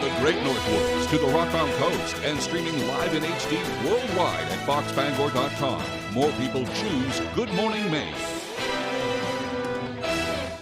the Great North Woods to the Rockbound Coast and streaming live in HD worldwide at foxbangor.com. More people choose Good Morning Maine.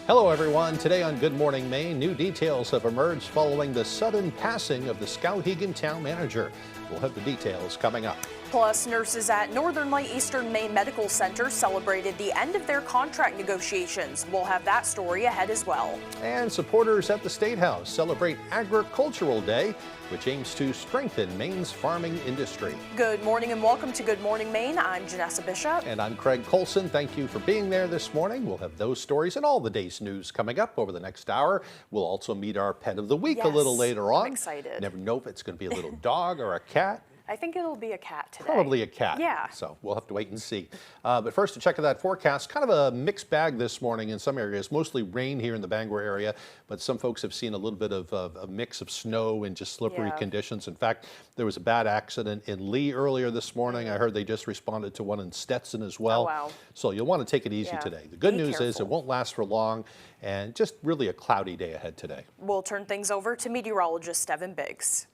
Hello, everyone. Today on Good Morning Maine, new details have emerged following the sudden passing of the Skowhegan town manager. We'll have the details coming up. Plus, nurses at Northern Light Eastern Maine Medical Center celebrated the end of their contract negotiations. We'll have that story ahead as well. And supporters at the State House celebrate Agricultural Day, which aims to strengthen Maine's farming industry. Good morning and welcome to Good Morning Maine. I'm Janessa Bishop. And I'm Craig Colson. Thank you for being there this morning. We'll have those stories and all the day's news coming up over the next hour. We'll also meet our pet of the week a little later on. I'm excited. Never know if it's going to be a little dog or a cat. I think it'll be a cat today. Probably a cat. Yeah. So we'll have to wait and see. But first, to check out that forecast, kind of a mixed bag this morning in some areas. Mostly rain here in the Bangor area, but some folks have seen a little bit of a mix of snow and just slippery conditions. In fact, there was a bad accident in Lee earlier this morning. I heard they just responded to one in Stetson as well. Oh, wow. So you'll want to take it easy today. The good news is it won't last for long, and just really a cloudy day ahead today. We'll turn things over to meteorologist Evan Biggs.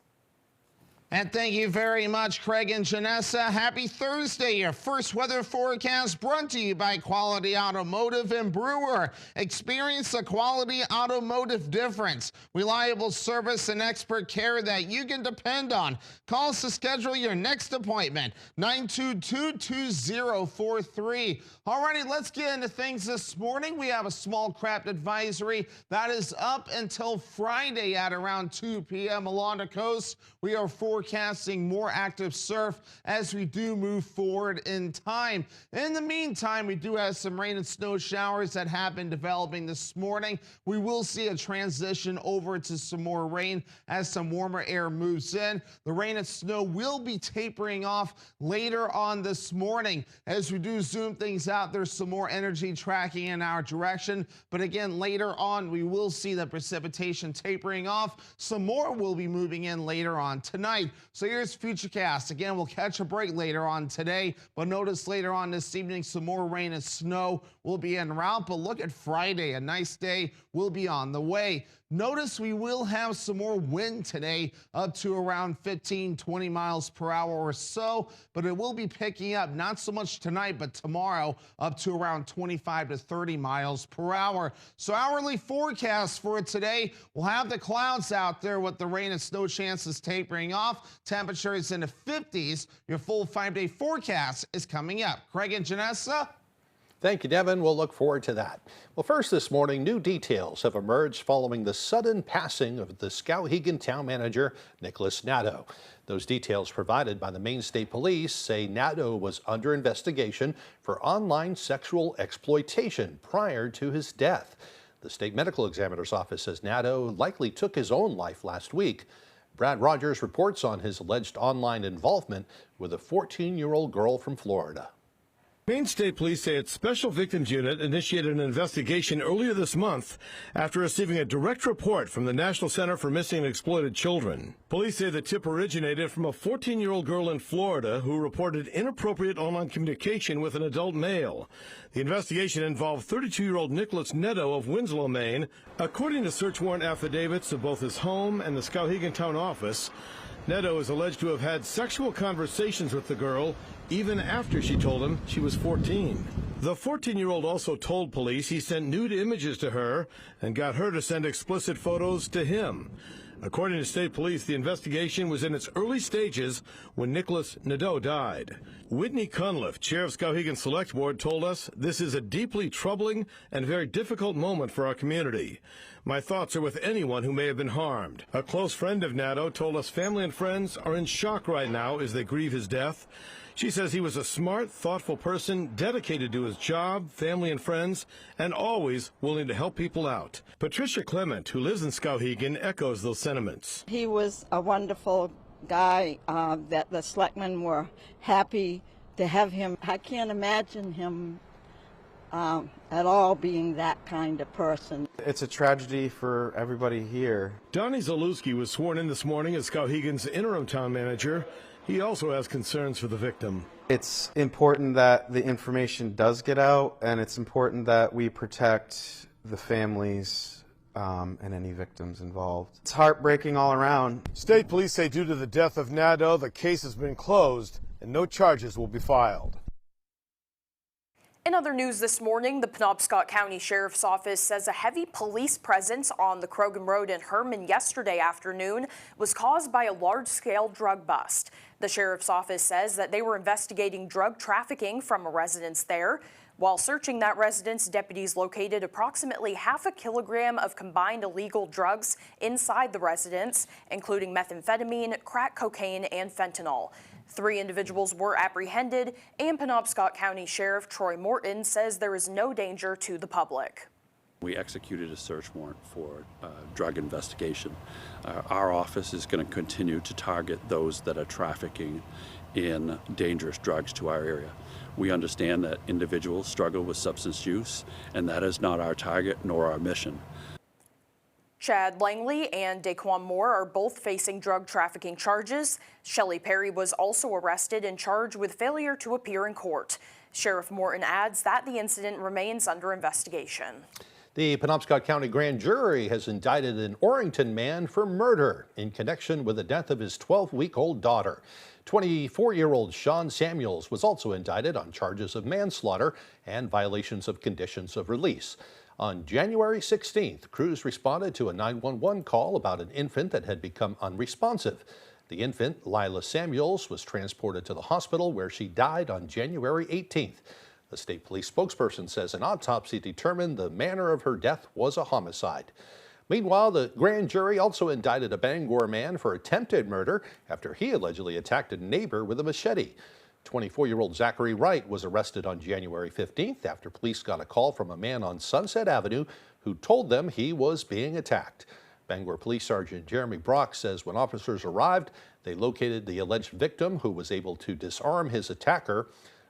And thank you very much, Craig and Janessa. Happy Thursday. Your first weather forecast brought to you by Quality Automotive and Brewer. Experience the Quality Automotive difference. Reliable service and expert care that you can depend on. Call us to schedule your next appointment. 922-2043. Alrighty, let's get into things this morning. We have a small craft advisory that is up until Friday at around 2 p.m. along the coast. We are forecasting more active surf as we do move forward in time. In the meantime, we do have some rain and snow showers that have been developing this morning. We will see a transition over to some more rain as some warmer air moves in. The rain and snow will be tapering off later on this morning. As we do zoom things out, there's some more energy tracking in our direction. But again, later on, we will see the precipitation tapering off. Some more will be moving in later on tonight. So here's Futurecast. Again, we'll catch a break later on today, but notice later on this evening some more rain and snow will be en route. But look at Friday, a nice day will be on the way. Notice we will have some more wind today, up to around 15-20 miles per hour or so, but it will be picking up not so much tonight, but tomorrow up to around 25 to 30 miles per hour. So hourly forecast for today, we'll have the clouds out there with the rain and snow chances tapering off. Temperatures in the 50s. Your full 5-day forecast is coming up. Craig and Janessa. Thank you, Devin. We'll look forward to that. Well, first this morning, new details have emerged following the sudden passing of the Skowhegan town manager, Nicholas Nadeau. Those details provided by the Maine State Police say Nadeau was under investigation for online sexual exploitation prior to his death. The state medical examiner's office says Nadeau likely took his own life last week. Brad Rogers reports on his alleged online involvement with a 14-year-old girl from Florida. Maine State Police say its Special Victims Unit initiated an investigation earlier this month after receiving a direct report from the National Center for Missing and Exploited Children. Police say the tip originated from a 14-year-old girl in Florida who reported inappropriate online communication with an adult male. The investigation involved 32-year-old Nicholas Nadeau of Winslow, Maine. According to search warrant affidavits of both his home and the Skowhegan town office, Nadeau is alleged to have had sexual conversations with the girl even after she told him she was 14. The 14-year-old also told police he sent nude images to her and got her to send explicit photos to him. According to state police, the investigation was in its early stages when Nicholas Nadeau died. Whitney Cunliffe, chair of Skowhegan Select Board, told us this is a deeply troubling and very difficult moment for our community. My thoughts are with anyone who may have been harmed. A close friend of Nadeau told us family and friends are in shock right now as they grieve his death. She says he was a smart, thoughtful person, dedicated to his job, family and friends, and always willing to help people out. Patricia Clement, who lives in Skowhegan, echoes those sentiments. He was a wonderful guy that the selectmen were happy to have him. I can't imagine him at all being that kind of person. It's a tragedy for everybody here. Donnie Zalewski was sworn in this morning as Skowhegan's interim town manager. He also has concerns for the victim. It's important that the information does get out, and it's important that we protect the families and any victims involved. It's heartbreaking all around. State police say due to the death of Nadeau, the case has been closed and no charges will be filed. In other news this morning, the Penobscot County Sheriff's Office says a heavy police presence on the Croghan Road in Herman yesterday afternoon was caused by a large-scale drug bust. The Sheriff's Office says that they were investigating drug trafficking from a residence there. While searching that residence, deputies located approximately half a kilogram of combined illegal drugs inside the residence, including methamphetamine, crack cocaine, and fentanyl. 3 individuals were apprehended, and Penobscot County Sheriff Troy Morton says there is no danger to the public. We executed a search warrant for drug investigation. Our office is going to continue to target those that are trafficking in dangerous drugs to our area. We understand that individuals struggle with substance use, and that is not our target nor our mission. Chad Langley and Daquan Moore are both facing drug trafficking charges. Shelley Perry was also arrested and charged with failure to appear in court. Sheriff Morton adds that the incident remains under investigation. The Penobscot County Grand Jury has indicted an Orrington man for murder in connection with the death of his 12-week-old daughter. 24-year-old Sean Samuels was also indicted on charges of manslaughter and violations of conditions of release. On January 16th, crews responded to a 911 call about an infant that had become unresponsive. The infant, Lila Samuels, was transported to the hospital where she died on January 18th. The state police spokesperson says an autopsy determined the manner of her death was a homicide. Meanwhile, the grand jury also indicted a Bangor man for attempted murder after he allegedly attacked a neighbor with a machete. 24-year-old Zachary Wright was arrested on January 15th after police got a call from a man on Sunset Avenue who told them he was being attacked. Bangor Police Sergeant Jeremy Brock says when officers arrived, they located the alleged victim who was able to disarm his attacker.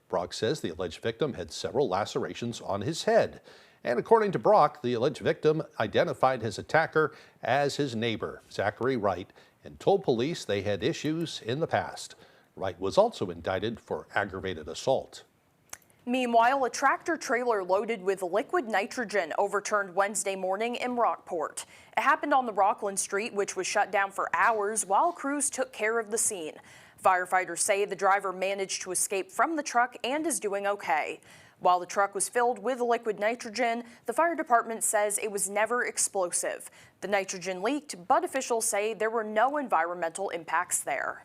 Brock says the alleged victim had several lacerations on his head. And according to Brock, the alleged victim identified his attacker as his neighbor, Zachary Wright, and told police they had issues in the past. Wright was also indicted for aggravated assault. Meanwhile, a tractor-trailer loaded with liquid nitrogen overturned Wednesday morning in Rockport. It happened on the Rockland Street, which was shut down for hours while crews took care of the scene. Firefighters say the driver managed to escape from the truck and is doing okay. While the truck was filled with liquid nitrogen, the fire department says it was never explosive. The nitrogen leaked, but officials say there were no environmental impacts there.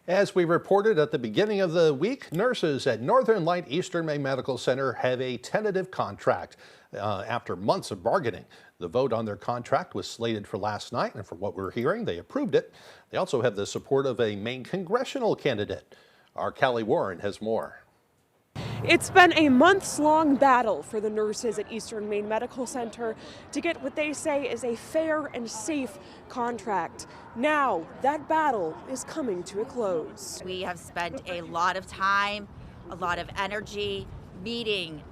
As we reported at the beginning of the week, nurses at Northern Light Eastern Maine Medical Center have a tentative contract after months of bargaining. The vote on their contract was slated for last night, and from what we're hearing, they approved it. They also have the support of a Maine congressional candidate. Our Callie Warren has more. It's been a months-long battle for the nurses at Eastern Maine Medical Center to get what they say is a fair and safe contract. Now, that battle is coming to a close. We have spent a lot of time, a lot of energy, meeting,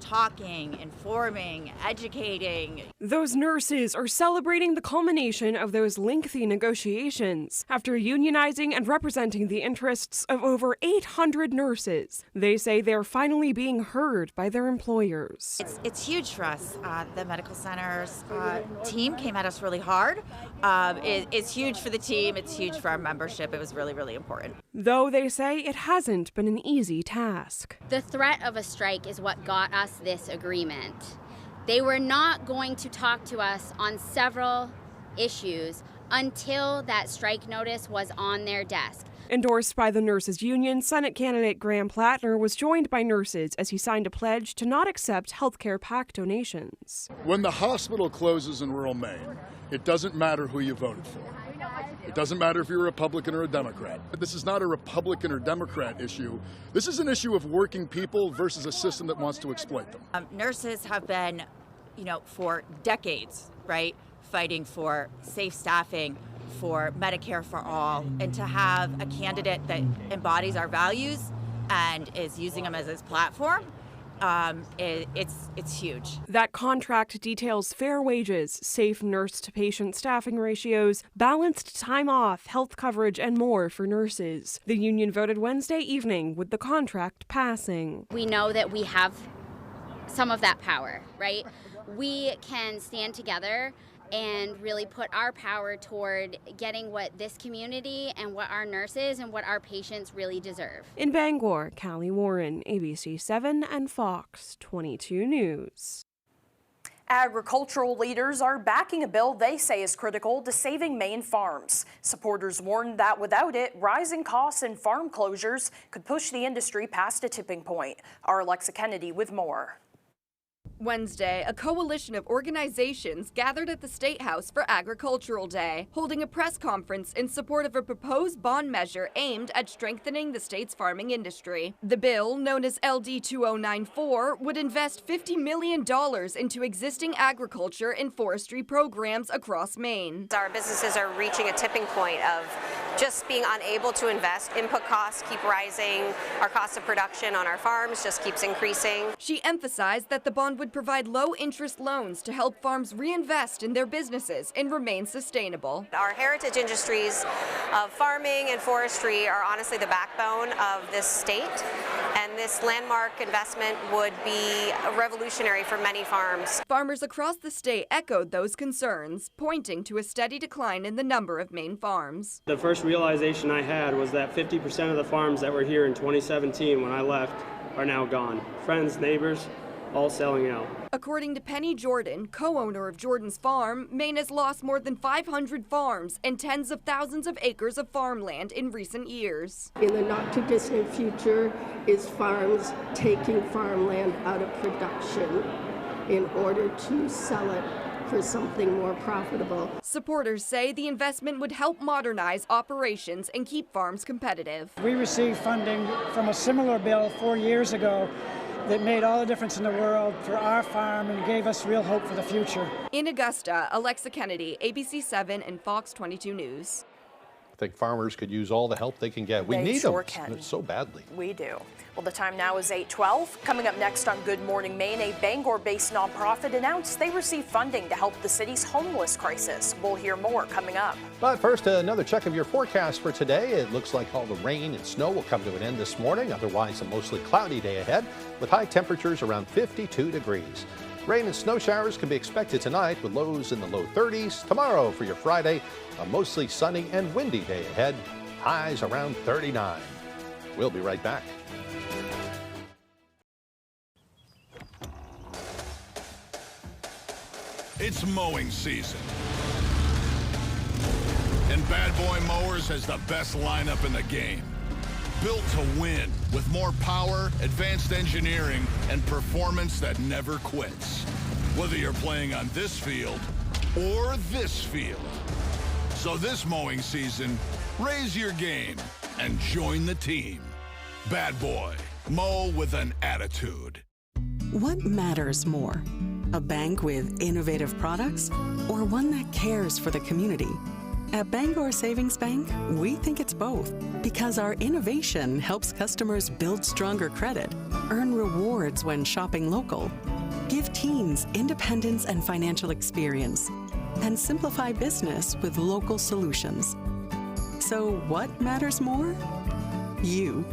talking, informing, educating. Those nurses are celebrating the culmination of those lengthy negotiations. After unionizing and representing the interests of over 800 nurses, they say they're finally being heard by their employers. It's huge for us. The medical center's team came at us really hard. It's huge for the team. It's huge for our membership. It was really, really important. Though they say it hasn't been an easy task. The threat of a strike is what got us this agreement. They were not going to talk to us on several issues until that strike notice was on their desk. Endorsed by the nurses union, Senate candidate Graham Plattner was joined by nurses as he signed a pledge to not accept healthcare PAC donations. When the hospital closes in rural Maine, it doesn't matter who you voted for. It doesn't matter if you're a Republican or a Democrat. This is not a Republican or Democrat issue. This is an issue of working people versus a system that wants to exploit them. Nurses have been, for decades, right, fighting for safe staffing, for Medicare for all, and to have a candidate that embodies our values and is using them as his platform, it's huge. That contract details fair wages, safe nurse-to-patient staffing ratios, balanced time off, health coverage, and more for nurses. The union voted Wednesday evening with the contract passing. We know that we have some of that power, right? We can stand together and really put our power toward getting what this community and what our nurses and what our patients really deserve. In Bangor, Callie Warren, ABC 7 and Fox 22 News. Agricultural leaders are backing a bill they say is critical to saving Maine farms. Supporters warn that without it, rising costs and farm closures could push the industry past a tipping point. Our Alexa Kennedy with more. Wednesday, a coalition of organizations gathered at the State House for Agricultural Day, holding a press conference in support of a proposed bond measure aimed at strengthening the state's farming industry. The bill, known as LD 2094, would invest $50 million into existing agriculture and forestry programs across Maine. Our businesses are reaching a tipping point of just being unable to invest. Input costs keep rising. Our cost of production on our farms just keeps increasing. She emphasized that the bond would provide low-interest loans to help farms reinvest in their businesses and remain sustainable. Our heritage industries of farming and forestry are honestly the backbone of this state, and this landmark investment would be revolutionary for many farms. Farmers across the state echoed those concerns, pointing to a steady decline in the number of Maine farms. The first realization I had was that 50% of the farms that were here in 2017 when I left are now gone. Friends, neighbors, all selling out. According to Penny Jordan, co-owner of Jordan's Farm, Maine has lost more than 500 farms and tens of thousands of acres of farmland in recent years. In the not-too-distant future is farms taking farmland out of production in order to sell it for something more profitable. Supporters say the investment would help modernize operations and keep farms competitive. We received funding from a similar bill 4 years ago that made all the difference in the world for our farm and gave us real hope for the future. In Augusta, Alexa Kennedy, ABC 7 and Fox 22 News. I think farmers could use all the help they can get. We They need sure them can. so badly. We do. Well, the time now is 8:12. Coming up next on Good Morning Maine, a Bangor-based nonprofit announced they received funding to help the city's homeless crisis. We'll hear more coming up. But first, another check of your forecast for today. It looks like all the rain and snow will come to an end this morning. Otherwise, a mostly cloudy day ahead with high temperatures around 52 degrees. Rain and snow showers can be expected tonight with lows in the low 30s. Tomorrow for your Friday, a mostly sunny and windy day ahead. Highs around 39. We'll be right back. It's mowing season. And Bad Boy Mowers has the best lineup in the game. Built to win with more power, advanced engineering, and performance that never quits. Whether you're playing on this field or this field. So this mowing season, raise your game and join the team. Bad Boy, mow with an attitude. What matters more? A bank with innovative products or one that cares for the community? At Bangor Savings Bank, we think it's both because our innovation helps customers build stronger credit, earn rewards when shopping local, give teens independence and financial experience, and simplify business with local solutions. So what matters more? You.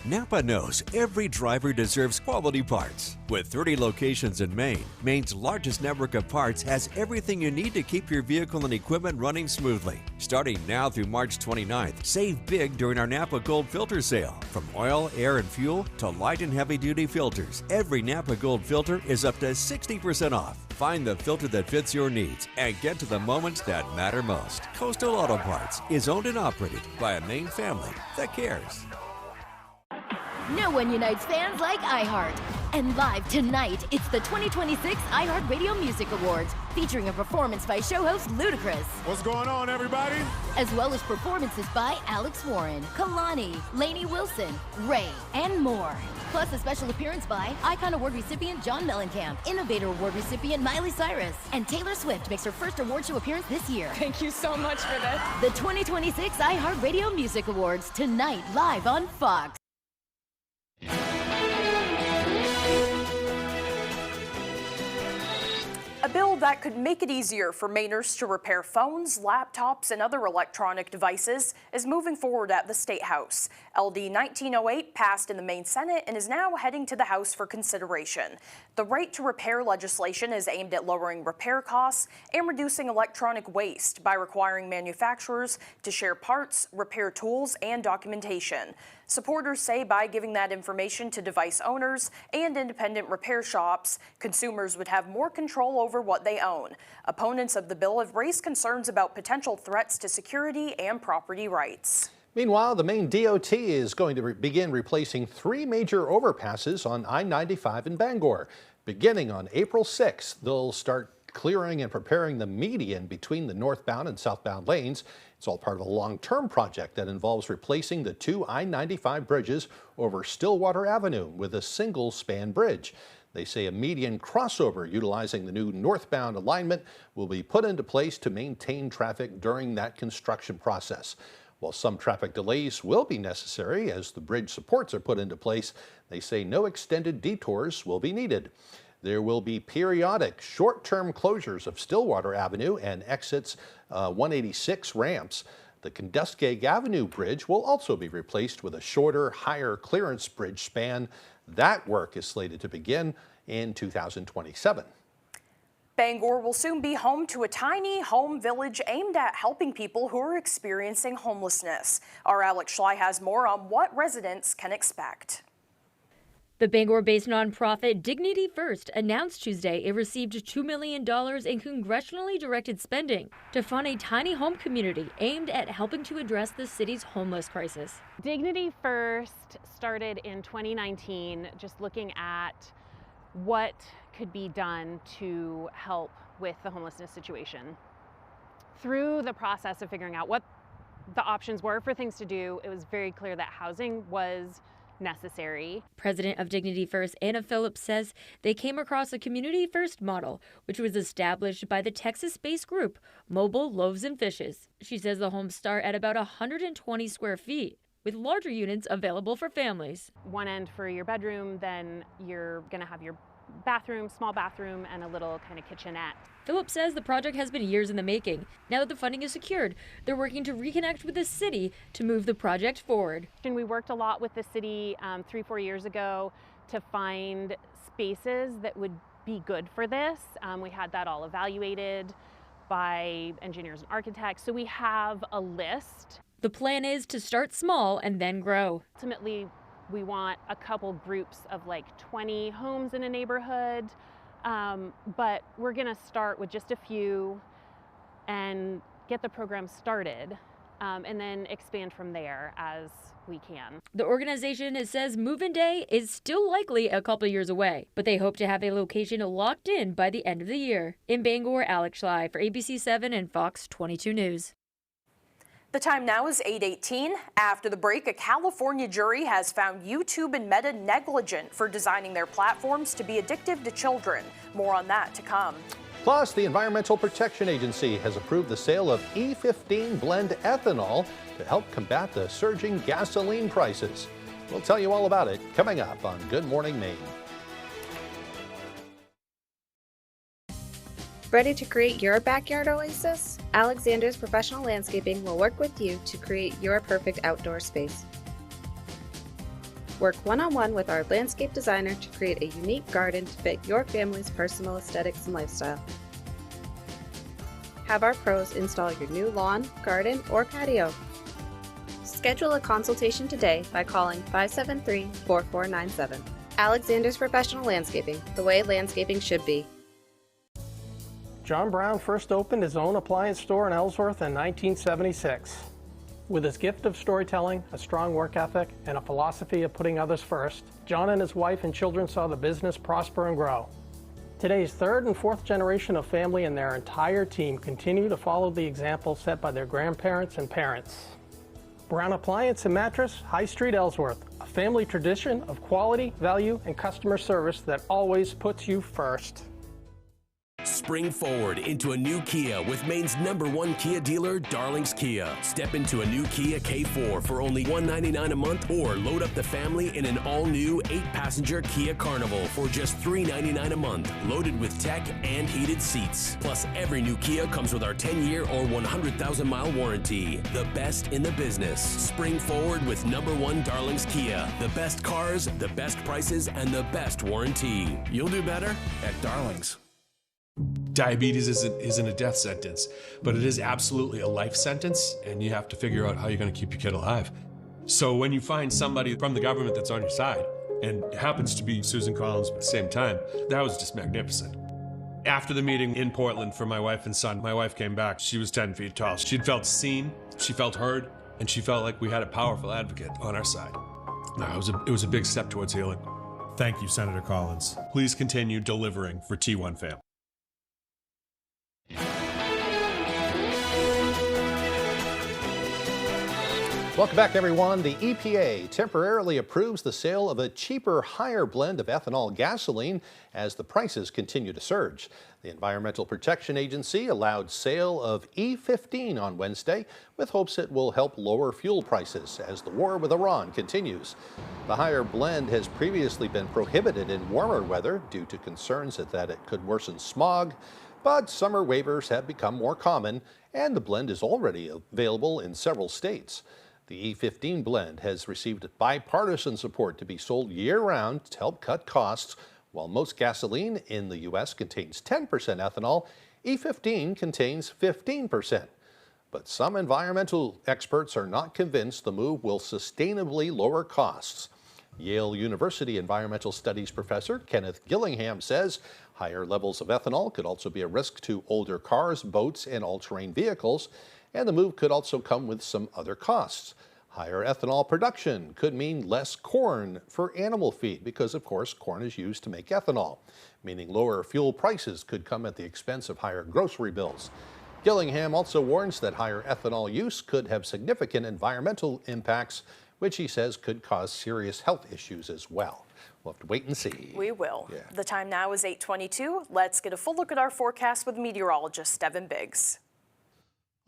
Napa knows every driver deserves quality parts. With 30 locations in Maine, Maine's largest network of parts has everything you need to keep your vehicle and equipment running smoothly. Starting now through March 29th, save big during our Napa Gold Filter Sale. From oil, air, and fuel to light and heavy-duty filters, every Napa Gold filter is up to 60% off. Find the filter that fits your needs and get to the moments that matter most. Coastal Auto Parts is owned and operated by a Maine family that cares. No one unites fans like iHeart. And live tonight, it's the 2026 iHeart Radio Music Awards, featuring a performance by show host Ludacris. What's going on, everybody? As well as performances by Alex Warren, Kalani, Lainey Wilson, Ray, and more. Plus a special appearance by Icon Award recipient John Mellencamp, Innovator Award recipient Miley Cyrus, and Taylor Swift makes her first award show appearance this year. Thank you so much for this. The 2026 iHeart Radio Music Awards, tonight live on Fox. A bill that could make it easier for Mainers to repair phones, laptops, and other electronic devices is moving forward at the State House. LD 1908 passed in the Maine Senate and is now heading to the House for consideration. The right to repair legislation is aimed at lowering repair costs and reducing electronic waste by requiring manufacturers to share parts, repair tools, and documentation. Supporters say by giving that information to device owners and independent repair shops, consumers would have more control over what they own. Opponents of the bill have raised concerns about potential threats to security and property rights. Meanwhile, the Maine DOT is going to begin replacing 3 major overpasses on I-95 in Bangor. Beginning on April 6th, they'll start clearing and preparing the median between the northbound and southbound lanes. It's all part of a long-term project that involves replacing the 2 I-95 bridges over Stillwater Avenue with a single-span bridge. They say a median crossover utilizing the new northbound alignment will be put into place to maintain traffic during that construction process. While some traffic delays will be necessary as the bridge supports are put into place, they say no extended detours will be needed. There will be periodic short-term closures of Stillwater Avenue and exits 186 ramps. The Kenduskeag Avenue Bridge will also be replaced with a shorter, higher clearance bridge span. That work is slated to begin in 2027. Bangor will soon be home to a tiny home village aimed at helping people who are experiencing homelessness. Our Alex Schley has more on what residents can expect. The Bangor-based nonprofit Dignity First announced Tuesday it received $2 million in congressionally directed spending to fund a tiny home community aimed at helping to address the city's homeless crisis. Dignity First started in 2019, just looking at what could be done to help with the homelessness situation. Through the process of figuring out what the options were for things to do, it was very clear that housing was necessary. President of Dignity First, Anna Phillips, says they came across a community first model, which was established by the Texas-based group Mobile Loaves and Fishes. She says the homes start at about 120 square feet, with larger units available for families. One end for your bedroom, then you're going to have your bathroom, small bathroom, and a little kind of kitchenette. Phillips says the project has been years in the making. Now that the funding is secured, they're working to reconnect with the city to move the project forward. And we worked a lot with the city 3-4 years ago to find spaces that would be good for this. We had that all evaluated by engineers and architects, so we have a list. The plan is to start small and then grow. Ultimately, we want a couple groups of like 20 homes in a neighborhood, but we're going to start with just a few and get the program started, and then expand from there as we can. The organization says move-in day is still likely a couple years away, but they hope to have a location locked in by the end of the year. In Bangor, Alex Schley for ABC 7 and Fox 22 News. The time now is 8:18. After the break, a California jury has found YouTube and Meta negligent for designing their platforms to be addictive to children. More on that to come. Plus, the Environmental Protection Agency has approved the sale of E15 blend ethanol to help combat the surging gasoline prices. We'll tell you all about it coming up on Good Morning Maine. Ready to create your backyard oasis? Alexander's Professional Landscaping will work with you to create your perfect outdoor space. Work one-on-one with our landscape designer to create a unique garden to fit your family's personal aesthetics and lifestyle. Have our pros install your new lawn, garden, or patio. Schedule a consultation today by calling 573-4497. Alexander's Professional Landscaping, the way landscaping should be. John Brown first opened his own appliance store in Ellsworth in 1976. With his gift of storytelling, a strong work ethic, and a philosophy of putting others first, John and his wife and children saw the business prosper and grow. Today's third and fourth generation of family and their entire team continue to follow the example set by their grandparents and parents. Brown Appliance and Mattress, High Street, Ellsworth, a family tradition of quality, value, and customer service that always puts you first. Spring forward into a new Kia with Maine's #1 Kia dealer, Darlings Kia. Step into a new Kia K4 for only $199 a month, or load up the family in an all-new 8-passenger Kia Carnival for just $399 a month, loaded with tech and heated seats. Plus, every new Kia comes with our 10-year or 100,000-mile warranty. The best in the business. Spring forward with #1 Darlings Kia. The best cars, the best prices, and the best warranty. You'll do better at Darlings. Diabetes isn't a death sentence, but it is absolutely a life sentence, and you have to figure out how you're going to keep your kid alive. So when you find somebody from the government that's on your side, and it happens to be Susan Collins at the same time, that was just magnificent. After the meeting in Portland for my wife and son, my wife came back. She was 10 feet tall. She'd felt seen, she felt heard, and she felt like we had a powerful advocate on our side. No, it was a big step towards healing. Thank you, Senator Collins. Please continue delivering for T1 fam. Welcome back, everyone. The EPA temporarily approves the sale of a cheaper, higher blend of ethanol gasoline as the prices continue to surge. The Environmental Protection Agency allowed sale of E15 on Wednesday with hopes it will help lower fuel prices as the war with Iran continues. The higher blend has previously been prohibited in warmer weather due to concerns that it could worsen smog, but summer waivers have become more common and the blend is already available in several states. The E15 blend has received bipartisan support to be sold year-round to help cut costs. While most gasoline in the U.S. contains 10% ethanol, E15 contains 15%. But some environmental experts are not convinced the move will sustainably lower costs. Yale University environmental studies professor Kenneth Gillingham says higher levels of ethanol could also be a risk to older cars, boats, and all-terrain vehicles. And the move could also come with some other costs. Higher ethanol production could mean less corn for animal feed because, of course, corn is used to make ethanol, meaning lower fuel prices could come at the expense of higher grocery bills. Gillingham also warns that higher ethanol use could have significant environmental impacts, which he says could cause serious health issues as well. We'll have to wait and see. We will. Yeah. The time now is 8:22. Let's get a full look at our forecast with meteorologist Devin Biggs.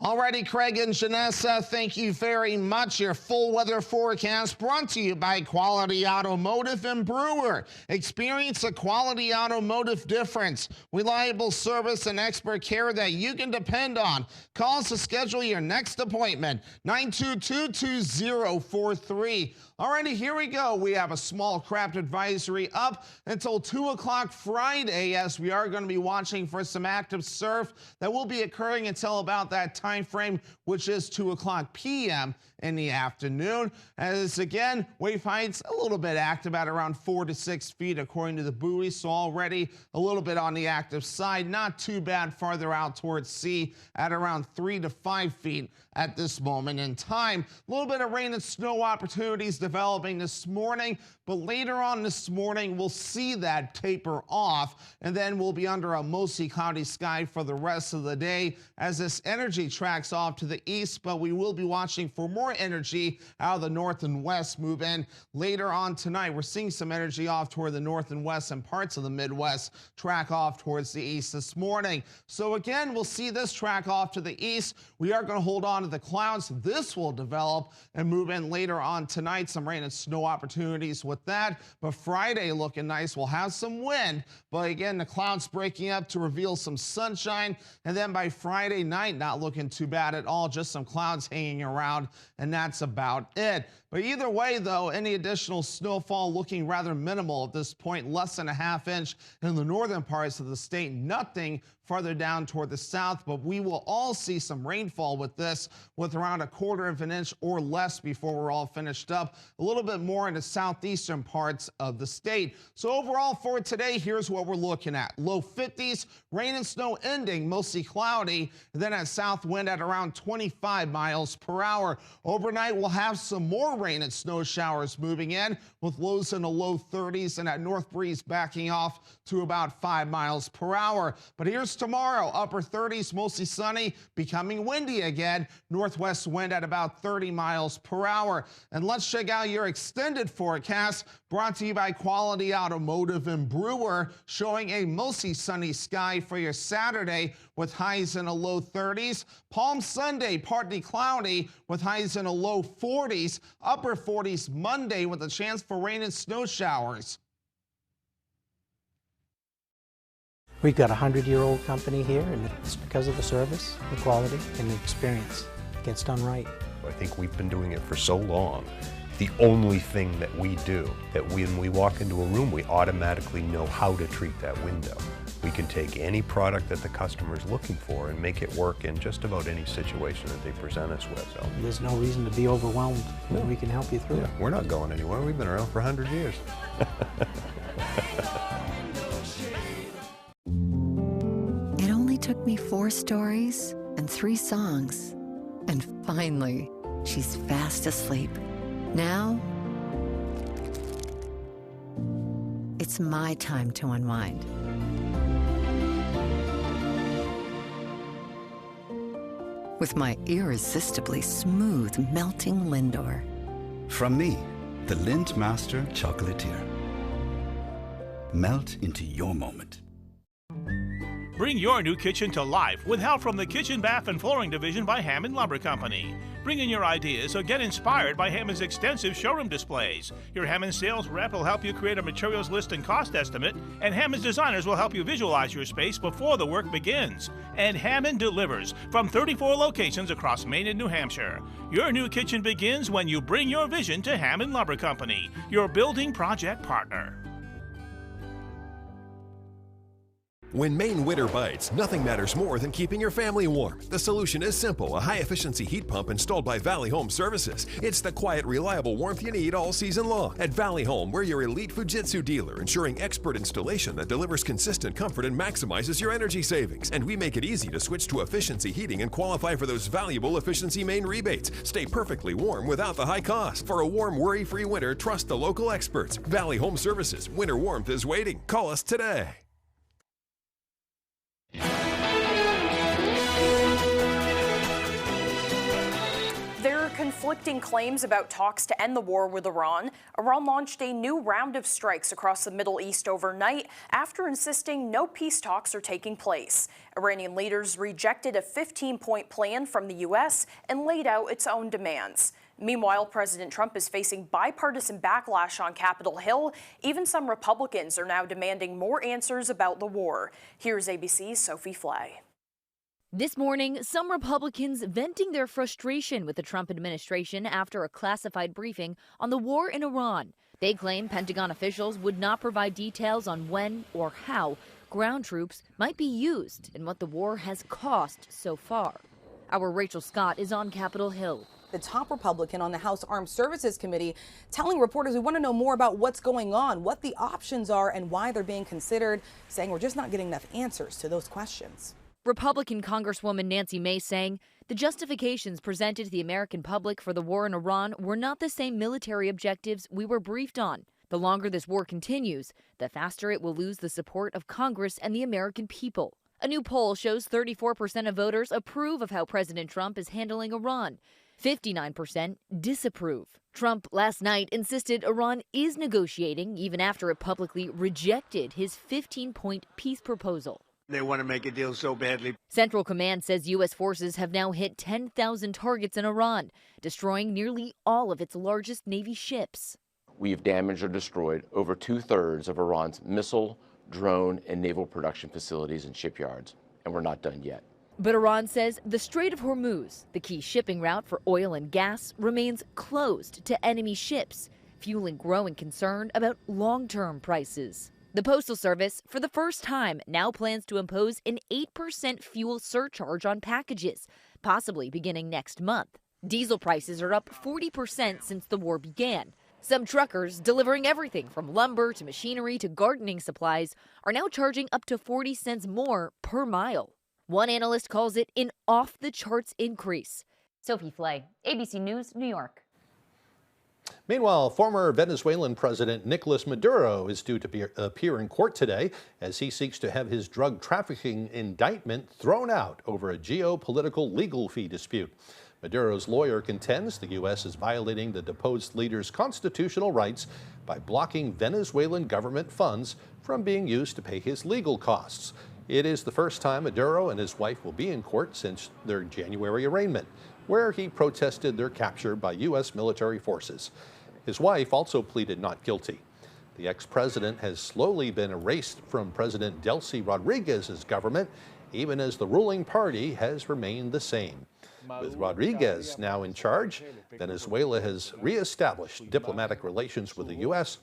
Alrighty, Craig and Janessa, thank you very much. Your full weather forecast brought to you by Quality Automotive and Brewer. Experience a Quality Automotive difference. Reliable service and expert care that you can depend on. Call us to schedule your next appointment, 922-2043. Alrighty, here we go. We have a small craft advisory up until 2 o'clock Friday, as we are going to be watching for some active surf that will be occurring until about that time frame, which is 2 o'clock p.m. in the afternoon. As again, wave heights a little bit active at around 4 to 6 feet according to the buoy, so already a little bit on the active side. Not too bad farther out towards sea at around 3 to 5 feet at this moment in time. A little bit of rain and snow opportunities developing this morning, but later on this morning we'll see that taper off, and then we'll be under a mostly cloudy sky for the rest of the day as this energy tracks off to the east, but we will be watching for more energy out of the north and west move in later on tonight. We're seeing some energy off toward the north and west and parts of the Midwest track off towards the east this morning. So again, we'll see this track off to the east. We are going to hold on to the clouds. This will develop and move in later on tonight. Some rain and snow opportunities with that, but Friday looking nice. We'll have some wind, but again, the clouds breaking up to reveal some sunshine, and then by Friday night, not looking too bad at all, just some clouds hanging around, and that's about it. But either way, though, any additional snowfall looking rather minimal at this point, less than a ½ inch in the northern parts of the state, nothing farther down toward the south, but we will all see some rainfall with this, with around 1/4 of an inch or less before we're all finished up. A little bit more in the southeastern parts of the state. So overall for today, here's what we're looking at. Low 50s, rain and snow ending, mostly cloudy, and then a south wind at around 25 miles per hour. Overnight, we'll have some more rain and snow showers moving in with lows in the low 30s and that north breeze backing off to about 5 miles per hour. But here's tomorrow, upper 30s, mostly sunny, becoming windy again. Northwest wind at about 30 miles per hour. And let's check out your extended forecast Brought to you by Quality Automotive and Brewer, showing a mostly sunny sky for your Saturday with highs in the low 30s. Palm Sunday, partly cloudy with highs in the low 40s. Upper 40s Monday with a chance for rain and snow showers. We've got a 100-year-old company here, and it's because of the service, the quality, and the experience. It gets done right. I think we've been doing it for so long. The only thing that we do, that when we walk into a room, we automatically know how to treat that window. We can take any product that the customer's looking for and make it work in just about any situation that they present us with. So There's no reason to be overwhelmed. No. We can help you through it. We're not going anywhere. We've been around for 100 years. It only took me 4 stories and 3 songs. And finally, she's fast asleep. Now, it's my time to unwind. With my irresistibly smooth, melting Lindor. From me, the Lind Master Chocolatier. Melt into your moment. Bring your new kitchen to life with help from the Kitchen, Bath, and Flooring Division by Hammond Lumber Company. Bring in your ideas or get inspired by Hammond's extensive showroom displays. Your Hammond sales rep will help you create a materials list and cost estimate, and Hammond's designers will help you visualize your space before the work begins. And Hammond delivers from 34 locations across Maine and New Hampshire. Your new kitchen begins when you bring your vision to Hammond Lumber Company, your building project partner. When Maine winter bites, nothing matters more than keeping your family warm. The solution is simple, a high-efficiency heat pump installed by Valley Home Services. It's the quiet, reliable warmth you need all season long. At Valley Home, we're your elite Fujitsu dealer, ensuring expert installation that delivers consistent comfort and maximizes your energy savings. And we make it easy to switch to efficiency heating and qualify for those valuable Efficiency Maine rebates. Stay perfectly warm without the high cost. For a warm, worry-free winter, trust the local experts. Valley Home Services. Winter warmth is waiting. Call us today. There are conflicting claims about talks to end the war with Iran. Iran launched a new round of strikes across the Middle East overnight after insisting no peace talks are taking place. Iranian leaders rejected a 15-point plan from the U.S. and laid out its own demands. Meanwhile, President Trump is facing bipartisan backlash on Capitol Hill. Even some Republicans are now demanding more answers about the war. Here's ABC's Sophie Flay. This morning, some Republicans venting their frustration with the Trump administration after a classified briefing on the war in Iran. They claim Pentagon officials would not provide details on when or how ground troops might be used and what the war has cost so far. Our Rachel Scott is on Capitol Hill. The top Republican on the House Armed Services Committee telling reporters we want to know more about what's going on, what the options are, and why they're being considered, saying we're just not getting enough answers to those questions. Republican Congresswoman Nancy Mace saying the justifications presented to the American public for the war in Iran were not the same military objectives we were briefed on. The longer this war continues, the faster it will lose the support of Congress and the American people. A new poll shows 34% of voters approve of how President Trump is handling Iran. 59% disapprove. Trump last night insisted Iran is negotiating even after it publicly rejected his 15-point peace proposal. They want to make a deal so badly. Central Command says U.S. forces have now hit 10,000 targets in Iran, destroying nearly all of its largest Navy ships. We've damaged or destroyed over 2/3 of Iran's missile, drone, and naval production facilities and shipyards, and we're not done yet. But Iran says the Strait of Hormuz, the key shipping route for oil and gas, remains closed to enemy ships, fueling growing concern about long-term prices. The Postal Service, for the first time, now plans to impose an 8% fuel surcharge on packages, possibly beginning next month. Diesel prices are up 40% since the war began. Some truckers, delivering everything from lumber to machinery to gardening supplies, are now charging up to 40 cents more per mile. One analyst calls it an off-the-charts increase. Sophie Flay, ABC News, New York. Meanwhile, former Venezuelan President Nicolas Maduro is due to appear in court today as he seeks to have his drug trafficking indictment thrown out over a geopolitical legal fee dispute. Maduro's lawyer contends the U.S. is violating the deposed leader's constitutional rights by blocking Venezuelan government funds from being used to pay his legal costs. It is the first time Maduro and his wife will be in court since their January arraignment, where he protested their capture by U.S. military forces. His wife also pleaded not guilty. The ex-president has slowly been erased from President Delcy Rodriguez's government, even as the ruling party has remained the same. With Rodriguez now in charge, Venezuela has reestablished diplomatic relations with the U.S.,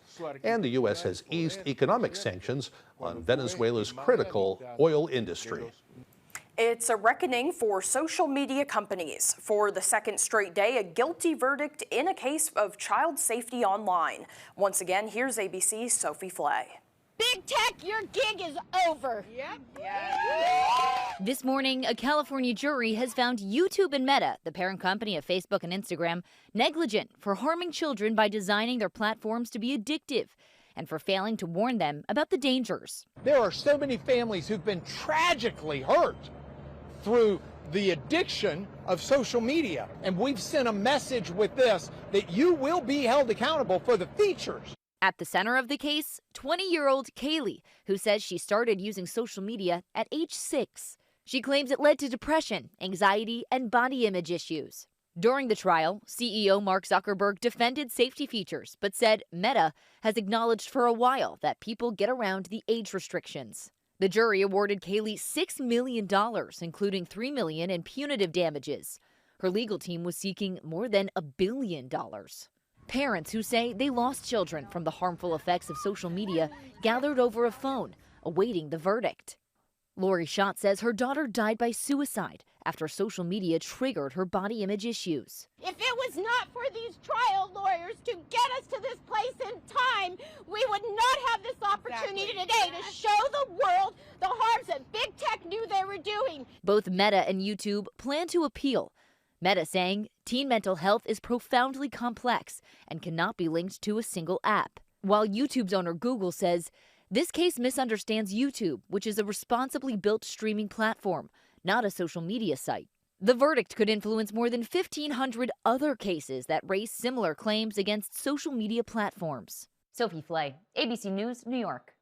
and the U.S. has eased economic sanctions on Venezuela's critical oil industry. It's a reckoning for social media companies. For the second straight day, a guilty verdict in a case of child safety online. Once again, here's ABC's Sophie Flay. Big Tech, your gig is over. Yep. This morning, a California jury has found YouTube and Meta, the parent company of Facebook and Instagram, negligent for harming children by designing their platforms to be addictive and for failing to warn them about the dangers. There are so many families who've been tragically hurt through the addiction of social media. And we've sent a message with this that you will be held accountable for the features. At the center of the case, 20-year-old Kaylee, who says she started using social media at age 6. She claims it led to depression, anxiety, and body image issues. During the trial, CEO Mark Zuckerberg defended safety features, but said Meta has acknowledged for a while that people get around the age restrictions. The jury awarded Kaylee $6 million, including $3 million in punitive damages. Her legal team was seeking more than $1 billion. Parents who say they lost children from the harmful effects of social media gathered over a phone, awaiting the verdict. Lori Schott says her daughter died by suicide after social media triggered her body image issues. If it was not for these trial lawyers to get us to this place in time, we would not have this opportunity today to show the world the harms that Big Tech knew they were doing. Both Meta and YouTube plan to appeal. Meta saying teen mental health is profoundly complex and cannot be linked to a single app. While YouTube's owner Google says this case misunderstands YouTube, which is a responsibly built streaming platform, not a social media site. The verdict could influence more than 1,500 other cases that raise similar claims against social media platforms. Sophie Flay, ABC News, New York.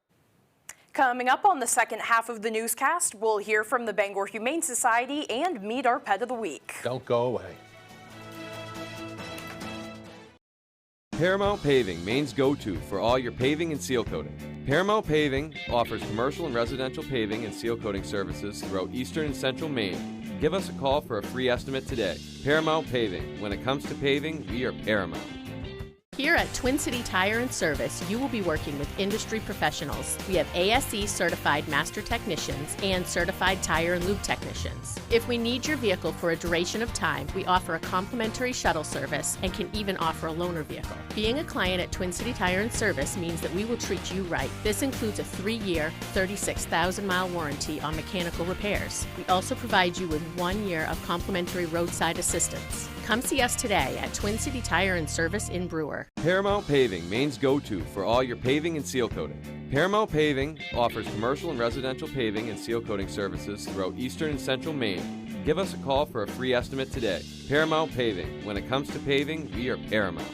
Coming up on the second half of the newscast, we'll hear from the Bangor Humane Society and meet our pet of the week. Don't go away. Paramount Paving, Maine's go-to for all your paving and seal coating. Paramount Paving offers commercial and residential paving and seal coating services throughout eastern and central Maine. Give us a call for a free estimate today. Paramount Paving. When it comes to paving, we are Paramount. Here at Twin City Tire and Service, you will be working with industry professionals. We have ASE certified master technicians and certified tire and lube technicians. If we need your vehicle for a duration of time, we offer a complimentary shuttle service and can even offer a loaner vehicle. Being a client at Twin City Tire and Service means that we will treat you right. This includes a 3-year, 36,000-mile warranty on mechanical repairs. We also provide you with 1 year of complimentary roadside assistance. Come see us today at Twin City Tire and Service in Brewer. Paramount Paving, Maine's go-to for all your paving and seal coating. Paramount Paving offers commercial and residential paving and seal coating services throughout eastern and central Maine. Give us a call for a free estimate today. Paramount Paving. When it comes to paving, we are Paramount.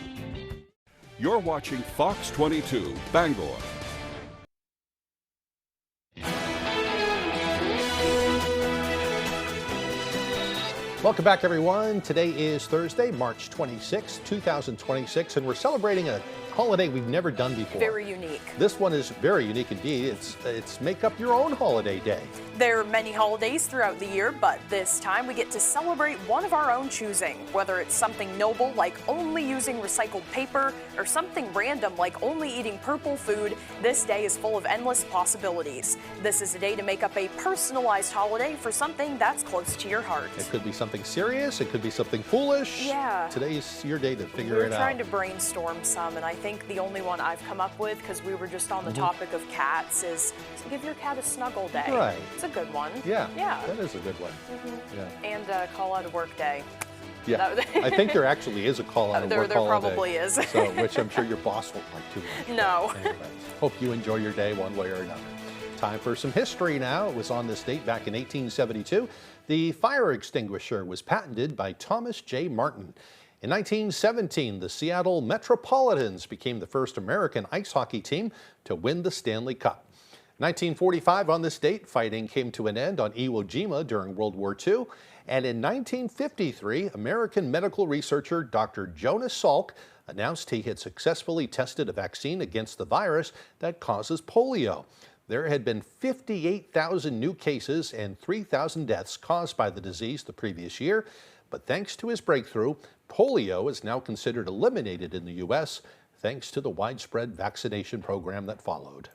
You're watching Fox 22, Bangor. Welcome back, everyone. Today is Thursday, March 26, 2026, and we're celebrating a holiday we've never done before. Very unique. This one is very unique indeed. It's make up your own holiday day. There are many holidays throughout the year, but this time we get to celebrate one of our own choosing. Whether it's something noble like only using recycled paper or something random like only eating purple food, this day is full of endless possibilities. This is a day to make up a personalized holiday for something that's close to your heart. It could be something serious, it could be something foolish. Yeah. Today's your day to figure it out. We're trying to brainstorm some, and I think the only one I've come up with, because we were just on the topic of cats, is to give your cat a snuggle day. Right. It's a good one. Yeah. Yeah. That is a good one. Yeah. And call out a work day. Yeah. I think there actually is a call out of work holiday. There probably is. So, which I'm sure your boss won't like too much. No. Anyway, hope you enjoy your day one way or another. Time for some history now. It was on this date back in 1872. The fire extinguisher was patented by Thomas J. Martin. In 1917, the Seattle Metropolitans became the first American ice hockey team to win the Stanley Cup. 1945, on this date, fighting came to an end on Iwo Jima during World War II. And in 1953, American medical researcher Dr. Jonas Salk announced he had successfully tested a vaccine against the virus that causes polio. There had been 58,000 new cases and 3,000 deaths caused by the disease the previous year. But thanks to his breakthrough, polio is now considered eliminated in the U.S. thanks to the widespread vaccination program that followed.